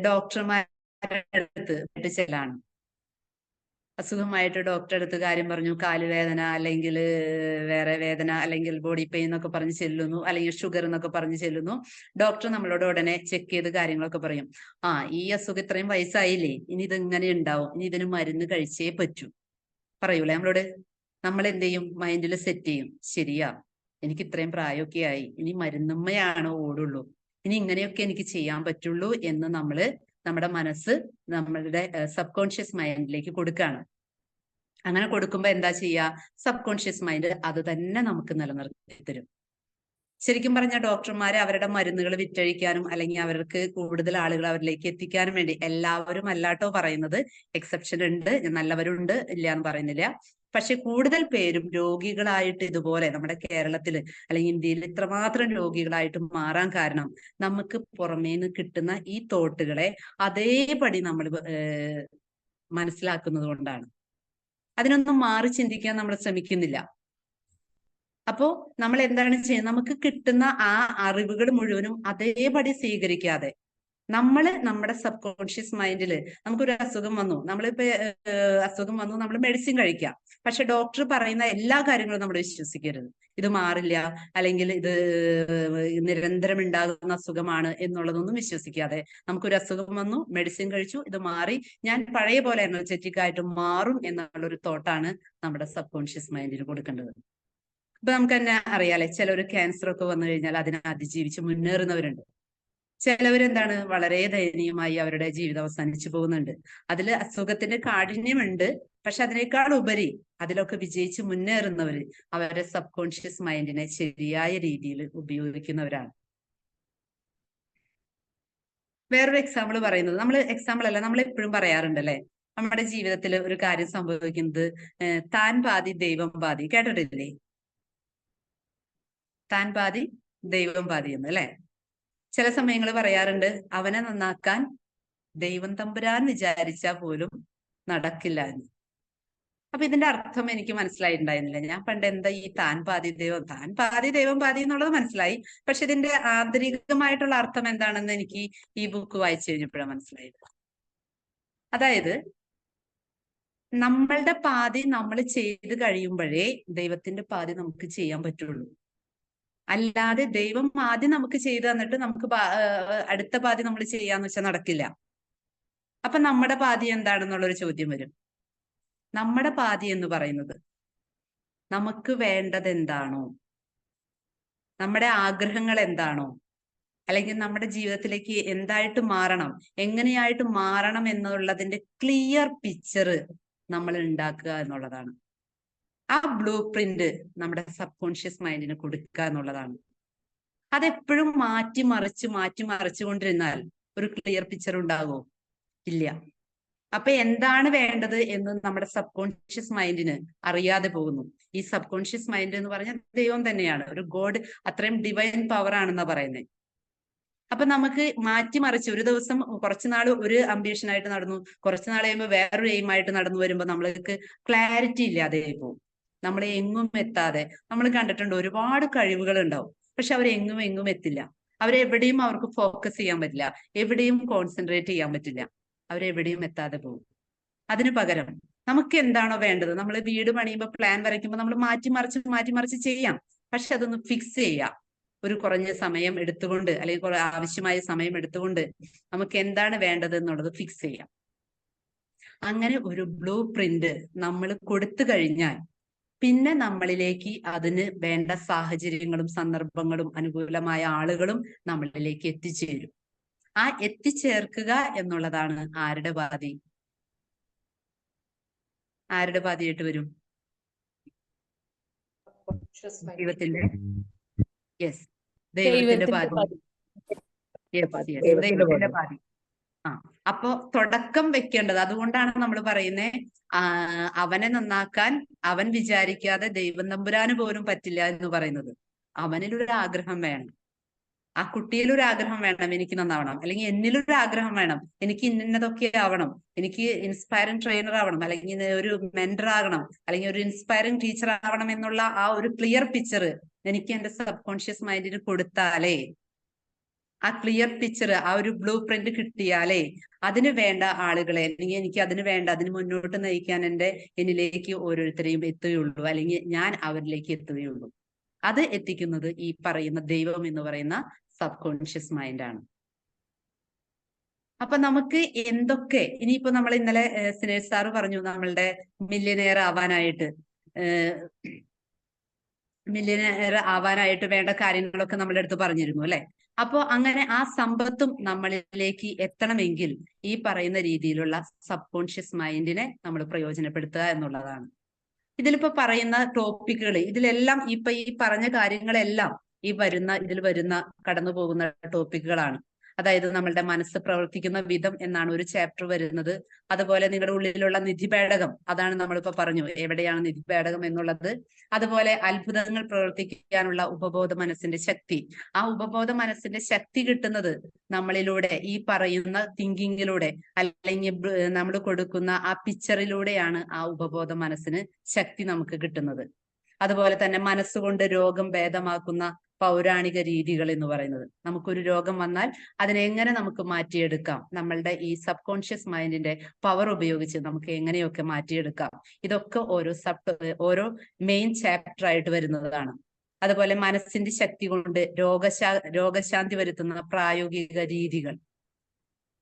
ഡോക്ടർമാരുടെ അടുത്ത് ചെല്ലാണ്, അസുഖമായിട്ട് ഡോക്ടറെ അടുത്ത് കാര്യം പറഞ്ഞു, കാലുവേദന അല്ലെങ്കിൽ വേറെ വേദന അല്ലെങ്കിൽ ബോഡി പെയിൻ എന്നൊക്കെ പറഞ്ഞ് ചെല്ലുന്നു, അല്ലെങ്കിൽ ഷുഗർ എന്നൊക്കെ പറഞ്ഞ് ചെല്ലുന്നു. ഡോക്ടർ നമ്മളോട് ഉടനെ ചെക്ക് ചെയ്ത് കാര്യങ്ങളൊക്കെ പറയും. ഈ അസുഖം ഇത്രയും വയസ്സായില്ലേ, ഇനി ഇതിങ്ങനെ ഉണ്ടാവും, ഇനി ഇതിന് മരുന്ന് കഴിച്ചേ പറ്റൂ പറയൂലേ നമ്മളോട്. നമ്മൾ എന്ത് ചെയ്യും? മൈൻഡിൽ സെറ്റ് ചെയ്യും, ശരിയാ എനിക്ക് ഇത്രയും പ്രായമൊക്കെ ആയി, ഇനി മരുന്നുമ്മയാണ് ഓടുള്ളൂ, ഇനി ഇങ്ങനെയൊക്കെ എനിക്ക് ചെയ്യാൻ പറ്റുള്ളൂ എന്ന് നമ്മുടെ മനസ്സ് നമ്മളുടെ സബ് കോൺഷ്യസ് മൈൻഡിലേക്ക് കൊടുക്കുകയാണ്. അങ്ങനെ കൊടുക്കുമ്പോൾ എന്താ ചെയ്യുക? സബ് കോൺഷ്യസ് മൈൻഡ് അത് തന്നെ നമുക്ക് നിലനിർത്തി തരും. ശരിക്കും പറഞ്ഞാൽ ഡോക്ടർമാര് അവരുടെ മരുന്നുകൾ വിറ്റഴിക്കാനും അല്ലെങ്കിൽ അവർക്ക് കൂടുതൽ ആളുകൾ അവരിലേക്ക് എത്തിക്കാനും വേണ്ടി, എല്ലാവരും അല്ലാട്ടോ പറയുന്നത്, എക്സെപ്ഷൻ ഉണ്ട്, നല്ലവരുണ്ട്, ഇല്ല എന്ന് പറയുന്നില്ല. പക്ഷെ കൂടുതൽ പേരും രോഗികളായിട്ട് ഇതുപോലെ നമ്മുടെ കേരളത്തില് അല്ലെങ്കിൽ ഇന്ത്യയിൽ ഇത്രമാത്രം രോഗികളായിട്ട് മാറാൻ കാരണം നമുക്ക് പുറമേന്ന് കിട്ടുന്ന ഈ തോട്ടുകളെ അതേപടി നമ്മൾ മനസ്സിലാക്കുന്നത് കൊണ്ടാണ്. അതിനൊന്നും മാറി ചിന്തിക്കാൻ നമ്മൾ ശ്രമിക്കുന്നില്ല. അപ്പോ നമ്മൾ എന്താണ് ചെയ്യുന്നത്? നമുക്ക് കിട്ടുന്ന ആ അറിവുകൾ മുഴുവനും അതേപടി സ്വീകരിക്കാതെ നമ്മുടെ സബ് കോൺഷ്യസ് മൈൻഡില് നമുക്കൊരു അസുഖം വന്നു, നമ്മളിപ്പോ അസുഖം വന്നു, നമ്മൾ മെഡിസിൻ കഴിക്കാം. പക്ഷെ ഡോക്ടർ പറയുന്ന എല്ലാ കാര്യങ്ങളും നമ്മൾ വിശ്വസിക്കരുത്. ഇത് മാറില്ല, അല്ലെങ്കിൽ ഇത് നിരന്തരം ഉണ്ടാകുന്ന അസുഖമാണ് എന്നുള്ളതൊന്നും വിശ്വസിക്കാതെ, നമുക്കൊരു അസുഖം വന്നു, മെഡിസിൻ കഴിച്ചു, ഇത് മാറി, ഞാൻ പഴയ പോലെ എനർജറ്റിക് ആയിട്ട് മാറും എന്നുള്ളൊരു തോട്ടാണ് നമ്മുടെ സബ് കോൺഷ്യസ് മൈൻഡിന് കൊടുക്കേണ്ടത്. ഇപ്പൊ നമുക്ക് തന്നെ അറിയാലേ, ചിലർ ക്യാൻസർ ഒക്കെ വന്നു കഴിഞ്ഞാൽ അതിനെ അതിജീവിച്ച് മുന്നേറുന്നവരുണ്ട്. ചിലവരെന്താണ് വളരെ ദയനീയമായി അവരുടെ ജീവിതം അവസാനിച്ചു പോകുന്നുണ്ട്. അതിൽ അസുഖത്തിന്റെ കാഠിന്യമുണ്ട്, പക്ഷെ അതിനേക്കാൾ ഉപരി അതിലൊക്കെ വിജയിച്ച് മുന്നേറുന്നവര് അവരുടെ സബ് കോൺഷ്യസ് മൈൻഡിനെ ശരിയായ രീതിയിൽ ഉപയോഗിക്കുന്നവരാണ്. വേറൊരു എക്സാമ്പിൾ പറയുന്നത്, നമ്മൾ എപ്പോഴും പറയാറുണ്ടല്ലേ, നമ്മുടെ ജീവിതത്തിൽ ഒരു കാര്യം സംഭവിക്കുന്നത് താൻ പാതി ദൈവം പാതി, കേട്ടിട്ടില്ലേ? താൻ പാതി ദൈവം പാതി എന്ന്, അല്ലെ? ചില സമയങ്ങൾ പറയാറുണ്ട്, അവനെ നന്നാക്കാൻ ദൈവം തമ്പുരാൻ വിചാരിച്ചാൽ പോലും നടക്കില്ല എന്ന്. അപ്പൊ ഇതിന്റെ അർത്ഥം എനിക്ക് മനസ്സിലായിട്ടുണ്ടായിരുന്നില്ല. ഞാൻ പണ്ട് എന്താ ഈ താൻ പാതി ദൈവം പാതി എന്നുള്ളത് മനസ്സിലായി, പക്ഷെ ഇതിന്റെ ആന്തരികമായിട്ടുള്ള അർത്ഥം എന്താണെന്ന് എനിക്ക് ഈ ബുക്ക് വായിച്ചു കഴിഞ്ഞപ്പോഴാണ് മനസ്സിലായത്. അതായത് നമ്മളുടെ പാതി നമ്മൾ ചെയ്ത് കഴിയുമ്പോഴേ ദൈവത്തിന്റെ പാതി നമുക്ക് ചെയ്യാൻ പറ്റുള്ളൂ. അല്ലാതെ ദൈവം ആദ്യം നമുക്ക് ചെയ്തു തന്നിട്ട് നമുക്ക് അടുത്ത പാതി നമ്മൾ ചെയ്യാന്ന് വെച്ചാൽ നടക്കില്ല. അപ്പൊ നമ്മുടെ പാതി എന്താണെന്നുള്ളൊരു ചോദ്യം വരും. നമ്മുടെ പാതി എന്ന് പറയുന്നത് നമുക്ക് വേണ്ടത് എന്താണോ, നമ്മുടെ ആഗ്രഹങ്ങൾ എന്താണോ, അല്ലെങ്കിൽ നമ്മുടെ ജീവിതത്തിലേക്ക് എന്തായിട്ട് മാറണം, എങ്ങനെയായിട്ട് മാറണം എന്നുള്ളതിന്റെ ക്ലിയർ പിക്ചർ നമ്മൾ ഉണ്ടാക്കുക എന്നുള്ളതാണ്. ആ ബ്ലൂ പ്രിന്റ് നമ്മുടെ സബ് കോൺഷ്യസ് മൈൻഡിന് കൊടുക്കുക എന്നുള്ളതാണ്. അതെപ്പോഴും മാറ്റി മറിച്ചുകൊണ്ടിരുന്നാൽ ഒരു ക്ലിയർ പിക്ചർ ഉണ്ടാകുമോ? ഇല്ല. അപ്പൊ എന്താണ് വേണ്ടത് എന്ന് നമ്മുടെ സബ് കോൺഷ്യസ് മൈൻഡിന് അറിയാതെ പോകുന്നു. ഈ സബ് കോൺഷ്യസ് മൈൻഡ് എന്ന് പറഞ്ഞാൽ ദൈവം തന്നെയാണ്, ഒരു ഗോഡ്, അത്രയും ഡിവൈൻ പവർ ആണെന്നാ പറയുന്നത്. അപ്പൊ നമുക്ക് മാറ്റിമറിച്ച് ഒരു ദിവസം കുറച്ചുനാൾ ഒരു അംബീഷൻ ആയിട്ട് നടന്നു, കുറച്ചു നാൾ കഴിയുമ്പോൾ വേറൊരു എയിം ആയിട്ട് നടന്നു വരുമ്പോൾ നമ്മൾക്ക് ക്ലാരിറ്റി ഇല്ലാതെ പോകും. നമ്മളെ എങ്ങും എത്താതെ, നമ്മൾ കണ്ടിട്ടുണ്ട് ഒരുപാട് കഴിവുകൾ ഉണ്ടാവും, പക്ഷെ അവരെങ്ങും എങ്ങും എത്തില്ല. അവരെവിടെയും അവർക്ക് ഫോക്കസ് ചെയ്യാൻ പറ്റില്ല, എവിടെയും കോൺസെൻട്രേറ്റ് ചെയ്യാൻ പറ്റില്ല, അവരെവിടെയും എത്താതെ പോകും. അതിനു പകരം നമുക്ക് എന്താണോ വേണ്ടത്, നമ്മൾ വീട് പണിയുമ്പോൾ പ്ലാൻ വരയ്ക്കുമ്പോൾ നമ്മൾ മാറ്റിമറിച്ച് ചെയ്യാം, പക്ഷെ അതൊന്ന് ഫിക്സ് ചെയ്യാം. ഒരു കുറഞ്ഞ സമയം എടുത്തുകൊണ്ട്, അല്ലെങ്കിൽ ആവശ്യമായ സമയം എടുത്തുകൊണ്ട് നമുക്ക് എന്താണ് വേണ്ടത് എന്നുള്ളത് ഫിക്സ് ചെയ്യാം. അങ്ങനെ ഒരു ബ്ലൂ പ്രിന്റ് നമ്മൾ കൊടുത്തു കഴിഞ്ഞാൽ പിന്നെ നമ്മളിലേക്ക് അതിന് വേണ്ട സാഹചര്യങ്ങളും സന്ദർഭങ്ങളും അനുകൂലമായ ആളുകളും നമ്മളിലേക്ക് എത്തിച്ചേരും. ആ എത്തിച്ചേർക്കുക എന്നുള്ളതാണ് ആരുടെ പാതി? ആരുടെ പാതിയായിട്ട് വരും? ദൈവത്തിന്റെ, യെസ്, ദൈവത്തിന്റെ പാതി. ദൈവത്തിന്റെ പാതി. ആ, അപ്പൊ തുടക്കം വെക്കേണ്ടത്, അതുകൊണ്ടാണ് നമ്മൾ പറയുന്നത് അവനെ നന്നാക്കാൻ അവൻ വിചാരിക്കാതെ ദൈവം തമ്പുരാന് പോലും പറ്റില്ല എന്ന് പറയുന്നത്. അവനിലൊരു ആഗ്രഹം വേണം, ആ കുട്ടിയിലൊരു ആഗ്രഹം വേണം, എനിക്ക് നന്നാവണം, അല്ലെങ്കിൽ എന്നിലൊരു ആഗ്രഹം വേണം, എനിക്ക് ഇന്നതൊക്കെ ആവണം, എനിക്ക് ഇൻസ്പയറിംഗ് ട്രെയിനർ ആവണം, അല്ലെങ്കിൽ ഒരു മെന്റർ ആകണം, അല്ലെങ്കിൽ ഒരു ഇൻസ്പയറിംഗ് ടീച്ചർ ആവണം എന്നുള്ള ആ ഒരു ക്ലിയർ പിക്ചർ എനിക്ക് എന്റെ സബ് കോൺഷ്യസ് മൈൻഡിന് കൊടുത്താലേ, ആ ക്ലിയർ പിക്ചർ, ആ ഒരു ബ്ലൂ പ്രിന്റ് കിട്ടിയാലേ അതിന് വേണ്ട ആളുകളെ, അല്ലെങ്കിൽ എനിക്ക് അതിന് വേണ്ട, അതിന് മുന്നോട്ട് നയിക്കാൻ എന്നിലേക്ക് ഓരോരുത്തരെയും എത്തുകയുള്ളൂ, അല്ലെങ്കിൽ ഞാൻ അവരിലേക്ക് എത്തുകയുള്ളൂ. അത് എത്തിക്കുന്നത് ഈ പറയുന്ന ദൈവം എന്ന് പറയുന്ന സബ് കോൺഷ്യസ് മൈൻഡാണ്. അപ്പൊ നമുക്ക് എന്തൊക്കെ, ഇനിയിപ്പോ നമ്മൾ ഇന്നലെ സിനേഷ് സാറ് പറഞ്ഞു നമ്മളുടെ മില്യനെയർ ആവാനായിട്ട് വേണ്ട കാര്യങ്ങളൊക്കെ നമ്മളുടെ അടുത്ത് പറഞ്ഞിരുന്നു അല്ലെ. അപ്പോ അങ്ങനെ ആ സമ്പത്തും നമ്മളിലേക്ക് എത്തണമെങ്കിൽ ഈ പറയുന്ന രീതിയിലുള്ള സബ് കോൺഷ്യസ് മൈൻഡിനെ നമ്മൾ പ്രയോജനപ്പെടുത്തുക എന്നുള്ളതാണ്. ഇതിലിപ്പോ പറയുന്ന ടോപ്പിക്കുകൾ, ഇതിലെല്ലാം ഇപ്പൊ ഈ പറഞ്ഞ കാര്യങ്ങളെല്ലാം ഇതിൽ വരുന്ന കടന്നു പോകുന്ന ടോപ്പിക്കുകളാണ്. അതായത് നമ്മളുടെ മനസ്സ് പ്രവർത്തിക്കുന്ന വിധം എന്നാണ് ഒരു ചാപ്റ്റർ വരുന്നത്. അതുപോലെ നിങ്ങളുടെ ഉള്ളിലുള്ള നിധിപേടകം, അതാണ് നമ്മളിപ്പോ പറഞ്ഞു എവിടെയാണ് നിധിപേടകം എന്നുള്ളത്. അതുപോലെ അത്ഭുതങ്ങൾ പ്രവർത്തിക്കാനുള്ള ഉപബോധ മനസ്സിന്റെ ശക്തി, ആ ഉപബോധ മനസ്സിന്റെ ശക്തി കിട്ടുന്നത് നമ്മളിലൂടെ, ഈ പറയുന്ന തിങ്കിങ്ങിലൂടെ, അല്ലെങ്കിൽ നമ്മൾ കൊടുക്കുന്ന ആ പിക്ചറിലൂടെയാണ് ആ ഉപബോധ മനസ്സിന് ശക്തി നമുക്ക് കിട്ടുന്നത്. അതുപോലെ തന്നെ മനസ്സുകൊണ്ട് രോഗം ഭേദമാക്കുന്ന പൗരാണിക രീതികൾ എന്ന് പറയുന്നത്, നമുക്കൊരു രോഗം വന്നാൽ അതിനെങ്ങനെ നമുക്ക് മാറ്റിയെടുക്കാം, നമ്മളുടെ ഈ സബ് കോൺഷ്യസ് മൈൻഡിന്റെ പവർ ഉപയോഗിച്ച് നമുക്ക് എങ്ങനെയൊക്കെ മാറ്റിയെടുക്കാം, ഇതൊക്കെ ഓരോ മെയിൻ ചാപ്റ്റർ ആയിട്ട് വരുന്നതാണ്. അതുപോലെ മനസ്സിന്റെ ശക്തി കൊണ്ട് രോഗശാന്തി വരുത്തുന്ന പ്രായോഗിക രീതികൾ.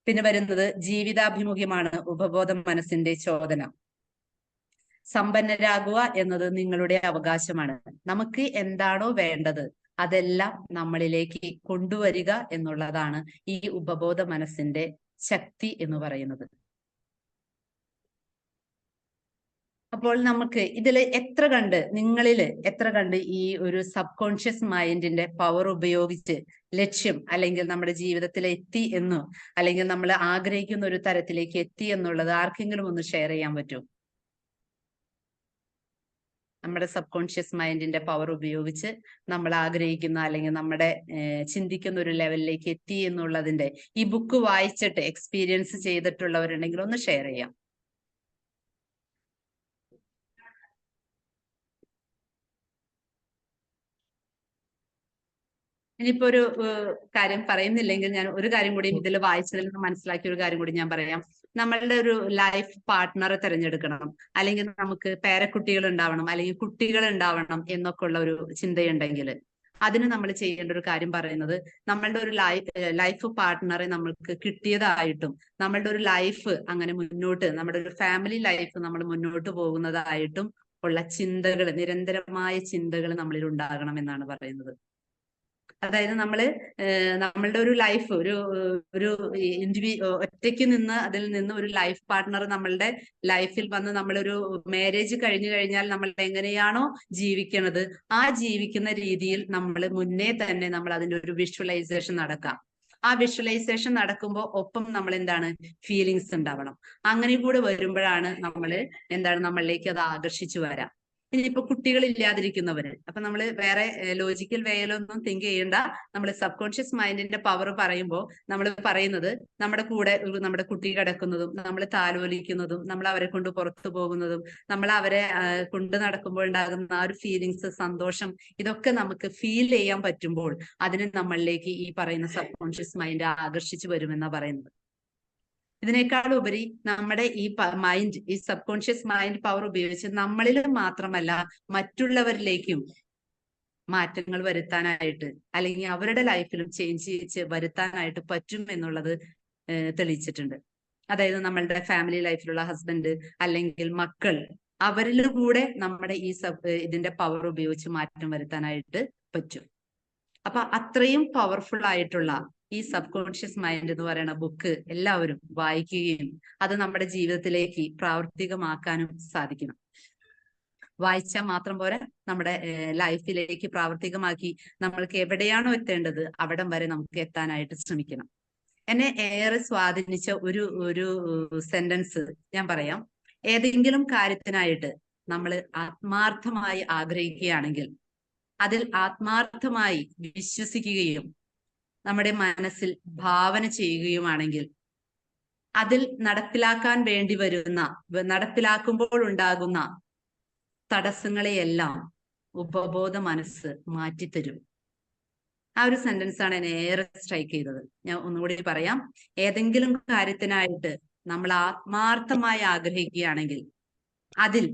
പിന്നെ വരുന്നത് ജീവിതാഭിമുഖ്യമാണ് ഉപബോധ മനസ്സിന്റെ ചോദന. സമ്പന്നരാകുക എന്നത് നിങ്ങളുടെ അവകാശമാണ്. നമുക്ക് എന്താണോ വേണ്ടത് അതെല്ലാം നമ്മളിലേക്ക് കൊണ്ടുവരിക എന്നുള്ളതാണ് ഈ ഉപബോധ മനസ്സിന്റെ ശക്തി എന്ന് പറയുന്നത്. അപ്പോൾ നമുക്ക് നിങ്ങളിൽ എത്ര കണ്ട് ഈ ഒരു സബ് കോൺഷ്യസ് മൈൻഡിന്റെ പവർ ഉപയോഗിച്ച് ലക്ഷ്യം, അല്ലെങ്കിൽ നമ്മുടെ ജീവിതത്തിൽ എത്തി എന്നോ, അല്ലെങ്കിൽ നമ്മൾ ആഗ്രഹിക്കുന്ന ഒരു തരത്തിലേക്ക് എത്തി എന്നുള്ളത് ആർക്കെങ്കിലും ഒന്ന് ഷെയർ ചെയ്യാൻ പറ്റുമോ? നമ്മുടെ സബ് കോൺഷ്യസ് മൈൻഡിന്റെ പവർ ഉപയോഗിച്ച് നമ്മൾ ആഗ്രഹിക്കുന്ന, അല്ലെങ്കിൽ നമ്മുടെ ചിന്തിക്കുന്ന ഒരു ലെവലിലേക്ക് എത്തി എന്നുള്ളതിന്റെ ഈ ബുക്ക് വായിച്ചിട്ട് എക്സ്പീരിയൻസ് ചെയ്തിട്ടുള്ളവരുണ്ടെങ്കിൽ ഒന്ന് ഷെയർ ചെയ്യാം. ഇനിയിപ്പോ ഒരു കാര്യം പറയുന്നില്ലെങ്കിൽ ഞാൻ ഒരു കാര്യം കൂടി ഇതിൽ വായിച്ചതിൽ നിന്ന് മനസ്സിലാക്കിയ ഒരു കാര്യം കൂടി ഞാൻ പറയാം. നമ്മളുടെ ഒരു ലൈഫ് പാർട്ട്ണറെ തിരഞ്ഞെടുക്കണം, അല്ലെങ്കിൽ നമുക്ക് പേരക്കുട്ടികൾ ഉണ്ടാവണം, അല്ലെങ്കിൽ കുട്ടികൾ ഉണ്ടാവണം എന്നൊക്കെ ഉള്ള ഒരു ചിന്തയുണ്ടെങ്കിൽ അതിന് നമ്മൾ ചെയ്യേണ്ട ഒരു കാര്യം പറയുന്നത്, നമ്മളുടെ ഒരു ലൈഫ് പാർട്ട്ണറെ നമ്മൾക്ക് കിട്ടിയതായിട്ടും നമ്മളുടെ ഒരു ലൈഫ് അങ്ങനെ മുന്നോട്ട്, നമ്മുടെ ഒരു ഫാമിലി ലൈഫ് നമ്മൾ മുന്നോട്ട് പോകുന്നതായിട്ടും ഉള്ള ചിന്തകൾ, നിരന്തരമായ ചിന്തകൾ നമ്മളിൽ ഉണ്ടാകണം എന്നാണ് പറയുന്നത്. അതായത് നമ്മളുടെ ഒരു ലൈഫ് ഒരു ഒറ്റയ്ക്ക് നിന്ന് അതിൽ നിന്ന് ഒരു ലൈഫ് പാർട്ട്ണർ നമ്മളുടെ ലൈഫിൽ വന്ന് നമ്മളൊരു മാരേജ് കഴിഞ്ഞു കഴിഞ്ഞാൽ നമ്മൾ എങ്ങനെയാണോ ജീവിക്കുന്നത് ആ ജീവിക്കുന്ന രീതിയിൽ നമ്മൾ മുന്നേ തന്നെ നമ്മൾ അതിന്റെ ഒരു വിഷ്വലൈസേഷൻ നടക്കാം. ആ വിഷ്വലൈസേഷൻ നടക്കുമ്പോൾ ഒപ്പം നമ്മൾ എന്താണ് ഫീലിങ്സ് ഉണ്ടാവണം. അങ്ങനെ കൂടെ വരുമ്പോഴാണ് നമ്മളിലേക്ക് അത് ആകർഷിച്ചു വരാം. ഇനിയിപ്പോ കുട്ടികൾ ഇല്ലാതിരിക്കുന്നവര്, അപ്പൊ നമ്മൾ വേറെ ലോജിക്കൽ വേയിലൊന്നും തിങ്ക് ചെയ്യേണ്ട. നമ്മൾ സബ് കോൺഷ്യസ് മൈൻഡിന്റെ പവർ പറയുമ്പോൾ നമ്മൾ പറയുന്നത് നമ്മുടെ കൂടെ നമ്മുടെ കുട്ടി കിടക്കുന്നതും നമ്മൾ താലോലിക്കുന്നതും നമ്മൾ അവരെ കൊണ്ട് പുറത്തു പോകുന്നതും നമ്മൾ അവരെ കൊണ്ട് നടക്കുമ്പോൾ ഉണ്ടാകുന്ന ആ ഒരു ഫീലിങ്സ്, സന്തോഷം, ഇതൊക്കെ നമുക്ക് ഫീൽ ചെയ്യാൻ പറ്റുമ്പോൾ അതിന് നമ്മളിലേക്ക് ഈ പറയുന്ന സബ് കോൺഷ്യസ് മൈൻഡ് ആകർഷിച്ചു വരുമെന്നാ പറയുന്നത്. ഇതിനേക്കാൾ ഉപരി നമ്മുടെ ഈ സബ് കോൺഷ്യസ് മൈൻഡ് പവർ ഉപയോഗിച്ച് നമ്മളിലും മാത്രമല്ല മറ്റുള്ളവരിലേക്കും മാറ്റങ്ങൾ വരുത്താനായിട്ട്, അല്ലെങ്കിൽ അവരുടെ ലൈഫിലും ചേഞ്ച് വരുത്താനായിട്ട് പറ്റും എന്നുള്ളത് തെളിയിച്ചിട്ടുണ്ട്. അതായത് നമ്മളുടെ ഫാമിലി ലൈഫിലുള്ള ഹസ്ബൻഡ് അല്ലെങ്കിൽ മക്കൾ, അവരിൽ കൂടെ നമ്മുടെ ഇതിന്റെ പവർ ഉപയോഗിച്ച് മാറ്റം വരുത്താനായിട്ട് പറ്റും. അപ്പൊ അത്രയും പവർഫുൾ ആയിട്ടുള്ള ഈ സബ് കോൺഷ്യസ് മൈൻഡ് എന്ന് പറയുന്ന ബുക്ക് എല്ലാവരും വായിക്കുകയും അത് നമ്മുടെ ജീവിതത്തിലേക്ക് പ്രാവർത്തികമാക്കാനും സാധിക്കണം. വായിച്ചാൽ മാത്രം പോരാ, നമ്മുടെ ലൈഫിലേക്ക് പ്രാവർത്തികമാക്കി നമ്മൾക്ക് എവിടെയാണോ എത്തേണ്ടത് അവിടം വരെ നമുക്ക് എത്താനായിട്ട് ശ്രമിക്കണം. എന്നെ ഏറെ സ്വാധീനിച്ച ഒരു സെന്റൻസ് ഞാൻ പറയാം. ഏതെങ്കിലും കാര്യത്തിനായിട്ട് നമ്മൾ ആത്മാർത്ഥമായി ആഗ്രഹിക്കുകയാണെങ്കിൽ, അതിൽ ആത്മാർത്ഥമായി വിശ്വസിക്കുകയും നമ്മുടെ മനസ്സിൽ ഭാവന ചെയ്യുകയുമാണെങ്കിൽ, അതിൽ നടപ്പിലാക്കുമ്പോൾ ഉണ്ടാകുന്ന തടസ്സങ്ങളെയെല്ലാം ഉപബോധ മനസ്സ് മാറ്റിത്തരും. ആ ഒരു സെന്റൻസ് ആണ് എന്നെ ഏറെ സ്ട്രൈക്ക് ചെയ്തത്. ഞാൻ ഒന്നുകൂടി പറയാം. ഏതെങ്കിലും കാര്യത്തിനായിട്ട് നമ്മൾ ആത്മാർത്ഥമായി ആഗ്രഹിക്കുകയാണെങ്കിൽ, അതിൽ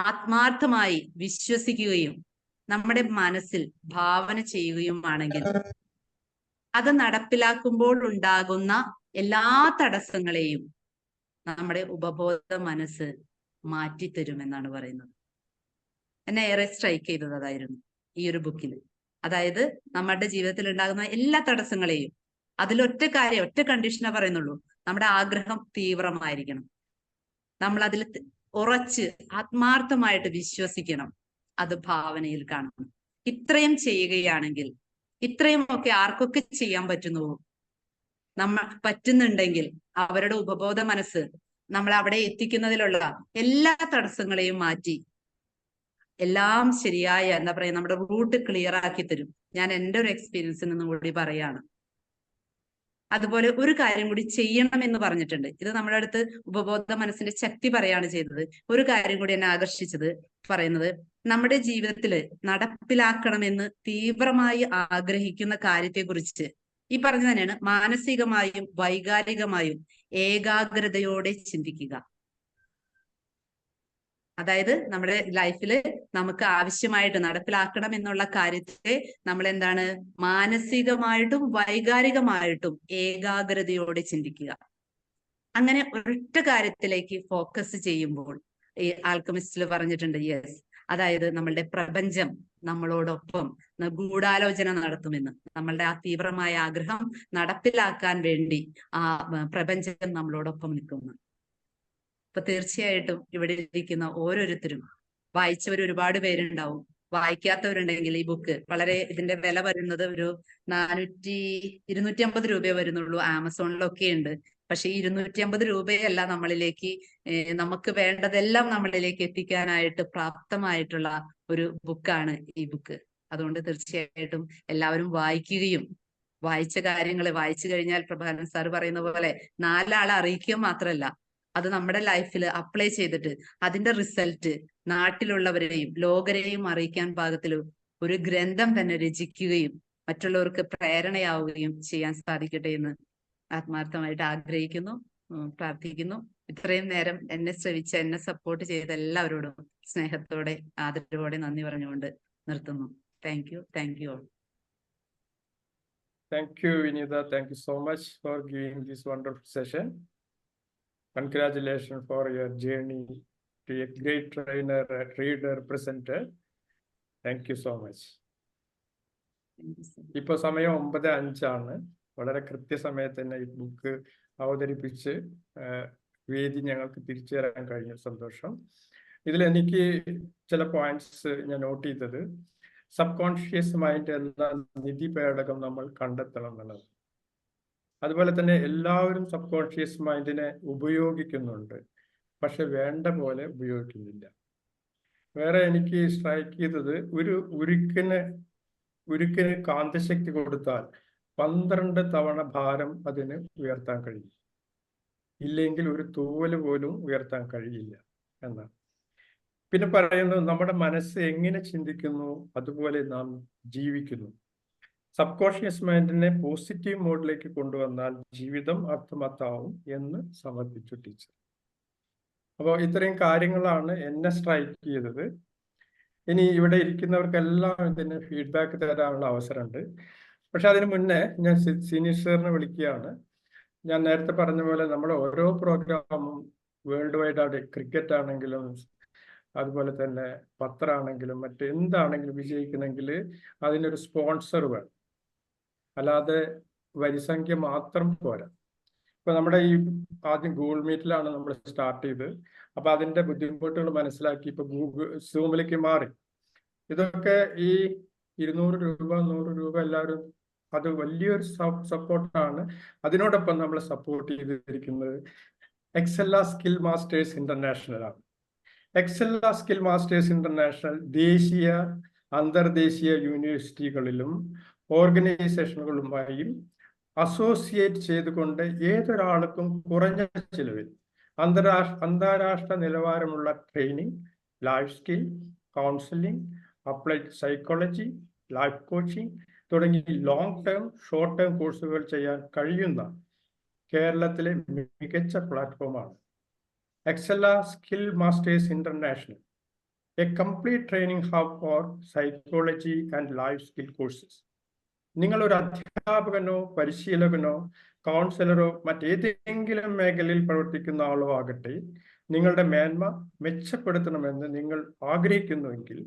ആത്മാർത്ഥമായി വിശ്വസിക്കുകയും നമ്മുടെ മനസ്സിൽ ഭാവന ചെയ്യുകയുമാണെങ്കിൽ, അത് നടപ്പിലാക്കുമ്പോൾ ഉണ്ടാകുന്ന എല്ലാ തടസ്സങ്ങളെയും നമ്മുടെ ഉപബോധ മനസ്സ് മാറ്റിത്തരുമെന്നാണ് പറയുന്നത്. എന്നെ ഏറെ സ്ട്രൈക്ക് ചെയ്തത് അതായിരുന്നു ഈ ഒരു ബുക്കിൽ. അതായത് നമ്മുടെ ജീവിതത്തിൽ ഉണ്ടാകുന്ന എല്ലാ തടസ്സങ്ങളെയും, ഒറ്റ കണ്ടീഷനെ പറയുന്നുള്ളൂ, നമ്മുടെ ആഗ്രഹം തീവ്രമായിരിക്കണം. നമ്മൾ അതിൽ ഉറച്ച് ആത്മാർത്ഥമായിട്ട് വിശ്വസിക്കണം, അത് ഭാവനയിൽ കാണണം. ഇത്രയും ചെയ്യുകയാണെങ്കിൽ, ഇത്രയും ഒക്കെ ആർക്കൊക്കെ ചെയ്യാൻ പറ്റുന്നുണ്ടെങ്കിൽ അവരുടെ ഉപബോധ മനസ്സ് നമ്മൾ അവിടെ എത്തിക്കുന്നതിലുള്ള എല്ലാ തടസ്സങ്ങളെയും മാറ്റി എല്ലാം ശരിയായ നമ്മുടെ റൂട്ട് ക്ലിയർ ആക്കി തരും. ഞാൻ എൻ്റെ ഒരു എക്സ്പീരിയൻസിൽ നിന്നും കൂടി പറയാണ്. അതുപോലെ ഒരു കാര്യം കൂടി ചെയ്യണം എന്ന് പറഞ്ഞിട്ടുണ്ട്. ഇത് നമ്മുടെ അടുത്ത് ഉപബോധ മനസ്സിന്റെ ശക്തി പറയാണ് ചെയ്തത്. ഒരു കാര്യം കൂടി എന്നെ ആകർഷിച്ചത് പറയുന്നത്, നമ്മുടെ ജീവിതത്തിൽ നടപ്പിലാക്കണമെന്ന് തീവ്രമായി ആഗ്രഹിക്കുന്ന കാര്യത്തെക്കുറിച്ച് ഈ പറഞ്ഞു തന്നെയാണ്, മാനസികമായും വൈകാരികമായും ഏകാഗ്രതയോടെ ചിന്തിക്കുക. അതായത് നമ്മുടെ ലൈഫിൽ നമുക്ക് ആവശ്യമായിട്ട് നടപ്പിലാക്കണം എന്നുള്ള കാര്യത്തെ നമ്മൾ മാനസികമായിട്ടും വൈകാരികമായിട്ടും ഏകാഗ്രതയോടെ ചിന്തിക്കുക. അങ്ങനെ ഒരൊറ്റ കാര്യത്തിലേക്ക് ഫോക്കസ് ചെയ്യുമ്പോൾ, ഈ ആൽക്കമിസ്റ്റിൽ പറഞ്ഞിട്ടുണ്ട്, യെസ്, അതായത് നമ്മളുടെ പ്രപഞ്ചം നമ്മളോടൊപ്പം ഗൂഢാലോചന നടത്തുമെന്ന്. നമ്മളുടെ ആ തീവ്രമായ ആഗ്രഹം നടപ്പിലാക്കാൻ വേണ്ടി ആ പ്രപഞ്ചം നമ്മളോടൊപ്പം നിൽക്കുന്നു. അപ്പൊ തീർച്ചയായിട്ടും ഇവിടെ ഇരിക്കുന്ന ഓരോരുത്തരും വായിച്ചവർ ഒരുപാട് പേരുണ്ടാവും. വായിക്കാത്തവരുണ്ടെങ്കിൽ ഈ ബുക്ക് ഇതിന്റെ വില വരുന്നത് ഒരു 250 രൂപയെ വരുന്നുള്ളൂ. ആമസോണിലൊക്കെ ഉണ്ട്. പക്ഷെ 250 രൂപയല്ല നമുക്ക് വേണ്ടതെല്ലാം നമ്മളിലേക്ക് എത്തിക്കാനായിട്ട് പ്രാപ്തമായിട്ടുള്ള ഒരു ബുക്കാണ് ഈ ബുക്ക്. അതുകൊണ്ട് തീർച്ചയായിട്ടും എല്ലാവരും വായിക്കുകയും, വായിച്ച കാര്യങ്ങൾ വായിച്ചു കഴിഞ്ഞാൽ പ്രഭാകരൻ സാർ പറയുന്ന പോലെ 4 ആളെ അറിയിക്കുക മാത്രമല്ല, അത് നമ്മുടെ ലൈഫിൽ അപ്ലൈ ചെയ്തിട്ട് അതിന്റെ റിസൾട്ട് നാട്ടിലുള്ളവരെയും ലോകരെയും അറിയിക്കാൻ പാകത്തിൽ ഒരു ഗ്രന്ഥം തന്നെ രചിക്കുകയും മറ്റുള്ളവർക്ക് പ്രേരണയാവുകയും ചെയ്യാൻ സാധിക്കട്ടെ എന്ന് ആത്മാർത്ഥമായിട്ട് ആഗ്രഹിക്കുന്നു, പ്രാർത്ഥിക്കുന്നു. ഇത്രയും നേരം എന്നെ ശ്രവിച്ച, എന്നെ സപ്പോർട്ട് ചെയ്ത എല്ലാവരോടും സ്നേഹത്തോടെ ആദരവോടെ നന്ദി പറഞ്ഞുകൊണ്ട് നിർത്തുന്നു. Thank you all. Thank you, Vinitha. Thank you so much for giving this wonderful session. Congratulations for your journey to a great trainer, reader, presenter. Thank you so much. ഇപ്പൊ സമയം 9:05 വളരെ കൃത്യസമയത്ത് തന്നെ ഈ ബുക്ക് അവതരിപ്പിച്ച് വേദി ഞങ്ങൾക്ക് തിരിച്ചു തരാൻ കഴിഞ്ഞ സന്തോഷം. ഇതിൽ എനിക്ക് ചില പോയിന്റ്സ് ഞാൻ നോട്ട് ചെയ്തത്, സബ് കോൺഷ്യസ് മൈൻഡ് എന്ന നിധി പേടകം നമ്മൾ കണ്ടെത്തണം എന്നുള്ളത്. അതുപോലെ തന്നെ എല്ലാവരും സബ് കോൺഷ്യസ് മൈൻഡിനെ ഉപയോഗിക്കുന്നുണ്ട്, പക്ഷെ വേണ്ട പോലെ ഉപയോഗിക്കുന്നില്ല. വേറെ എനിക്ക് സ്ട്രൈക്ക് ചെയ്തത്, ഒരു ഉരുക്കിന് കാന്തശക്തി കൊടുത്താൽ 12 തവണ ഭാരം അതിന് ഉയർത്താൻ കഴിയും, ഇല്ലെങ്കിൽ ഒരു തൂവല് പോലും ഉയർത്താൻ കഴിയില്ല എന്നാണ്. പിന്നെ പറയുന്നത്, നമ്മുടെ മനസ്സ് എങ്ങനെ ചിന്തിക്കുന്നു അതുപോലെ നാം ജീവിക്കുന്നു. സബ് കോൺഷ്യസ് മൈൻഡിനെ പോസിറ്റീവ് മോഡിലേക്ക് കൊണ്ടുവന്നാൽ ജീവിതം അർത്ഥവത്താവും എന്ന് സമർപ്പിച്ചു ടീച്ചർ. അപ്പോൾ ഇത്രയും കാര്യങ്ങളാണ് എന്നെ സ്ട്രൈക്ക് ചെയ്തത്. ഇനി ഇവിടെ ഇരിക്കുന്നവർക്കെല്ലാം ഇതിന് ഫീഡ്ബാക്ക് തരാനുള്ള അവസരമുണ്ട്. പക്ഷെ അതിന് മുന്നേ ഞാൻ സീനിയർ സാറിനെ വിളിക്കുകയാണ്. ഞാൻ നേരത്തെ പറഞ്ഞ പോലെ നമ്മുടെ ഓരോ പ്രോഗ്രാമും വേൾഡ് വൈഡ് ആയിട്ട്, ക്രിക്കറ്റ് ആണെങ്കിലും അതുപോലെ തന്നെ പത്രമാണെങ്കിലും മറ്റെന്താണെങ്കിലും വിജയിക്കണമെങ്കിൽ അതിനൊരു സ്പോൺസർ വേണം, അല്ലാതെ വരിസംഖ്യ മാത്രം പോരാ. ഇപ്പൊ നമ്മുടെ ഈ ആദ്യം ഗൂഗിൾ മീറ്റിലാണ് നമ്മൾ സ്റ്റാർട്ട് ചെയ്ത്. അപ്പൊ അതിന്റെ ബുദ്ധിമുട്ടുകൾ മനസ്സിലാക്കി ഇപ്പൊ സൂമിലേക്ക് മാറി. ഇതൊക്കെ ഈ 200 രൂപ 100 രൂപ എല്ലാവരും, അത് വലിയൊരു സപ്പോർട്ടാണ്. അതിനോടൊപ്പം നമ്മൾ സപ്പോർട്ട് ചെയ്തിരിക്കുന്നത് എക്സെല്ല സ്കിൽ മാസ്റ്റേഴ്സ് ഇന്റർനാഷണൽ ആണ്. എക്സെല്ല സ്കിൽ മാസ്റ്റേഴ്സ് ഇന്റർനാഷണൽ ദേശീയ അന്തർദേശീയ യൂണിവേഴ്സിറ്റികളിലും ഓർഗനൈസേഷനുകളുമായും അസോസിയേറ്റ് ചെയ്തുകൊണ്ട് ഏതൊരാൾക്കും കുറഞ്ഞ ചിലവിൽ അന്താരാഷ്ട്ര നിലവാരമുള്ള training, life skill, counselling, applied psychology, life coaching തുടങ്ങി ലോങ് ടേം, ഷോർട്ട് ടേം കോഴ്സുകൾ ചെയ്യാൻ കഴിയുന്ന കേരളത്തിലെ മികച്ച പ്ലാറ്റ്ഫോമാണ് Excella Skill Masters International, a complete training hub for psychology and life skill courses. നിങ്ങൾ ഒരു അധ്യാപകനോ പരിശീലകനോ കൗൺസിലറോ മറ്റേതെങ്കിലും മേഖലയിൽ പ്രവർത്തിക്കുന്ന ആളോ ആകട്ടെ, നിങ്ങളുടെ മേന്മ മെച്ചപ്പെടുത്തണമെന്ന് നിങ്ങൾ ആഗ്രഹിക്കുന്നുവെങ്കിൽ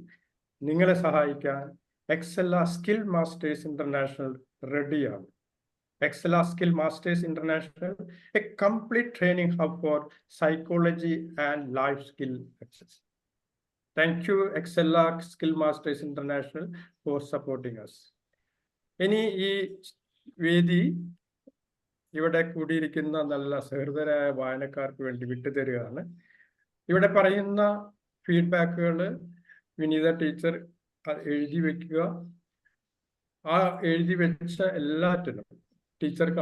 നിങ്ങളെ സഹായിക്കാൻ എക്സെല്ല സ്കിൽ മാസ്റ്റേഴ്സ് ഇന്റർനാഷണൽ റെഡിയാണ്. Excella Skill Masters International, a complete training hub for psychology and life skill success. Thank you Excella Skill Masters International for supporting us. ഇനി ഈ വേദി ഇവിടെ കൂടിയിരിക്കുന്ന നല്ല സഹൃദയരായ വായനക്കാർക്ക് വേണ്ടി വിട്ടുതരികയാണ്. ഇവിടെ പറയുന്ന ഫീഡ്ബാക്കുകൾ വിനീത ടീച്ചർ എഴുതി വെക്കുക. ആ എഴുതി വെച്ച എല്ലാറ്റിനും ടീച്ചർക്ക്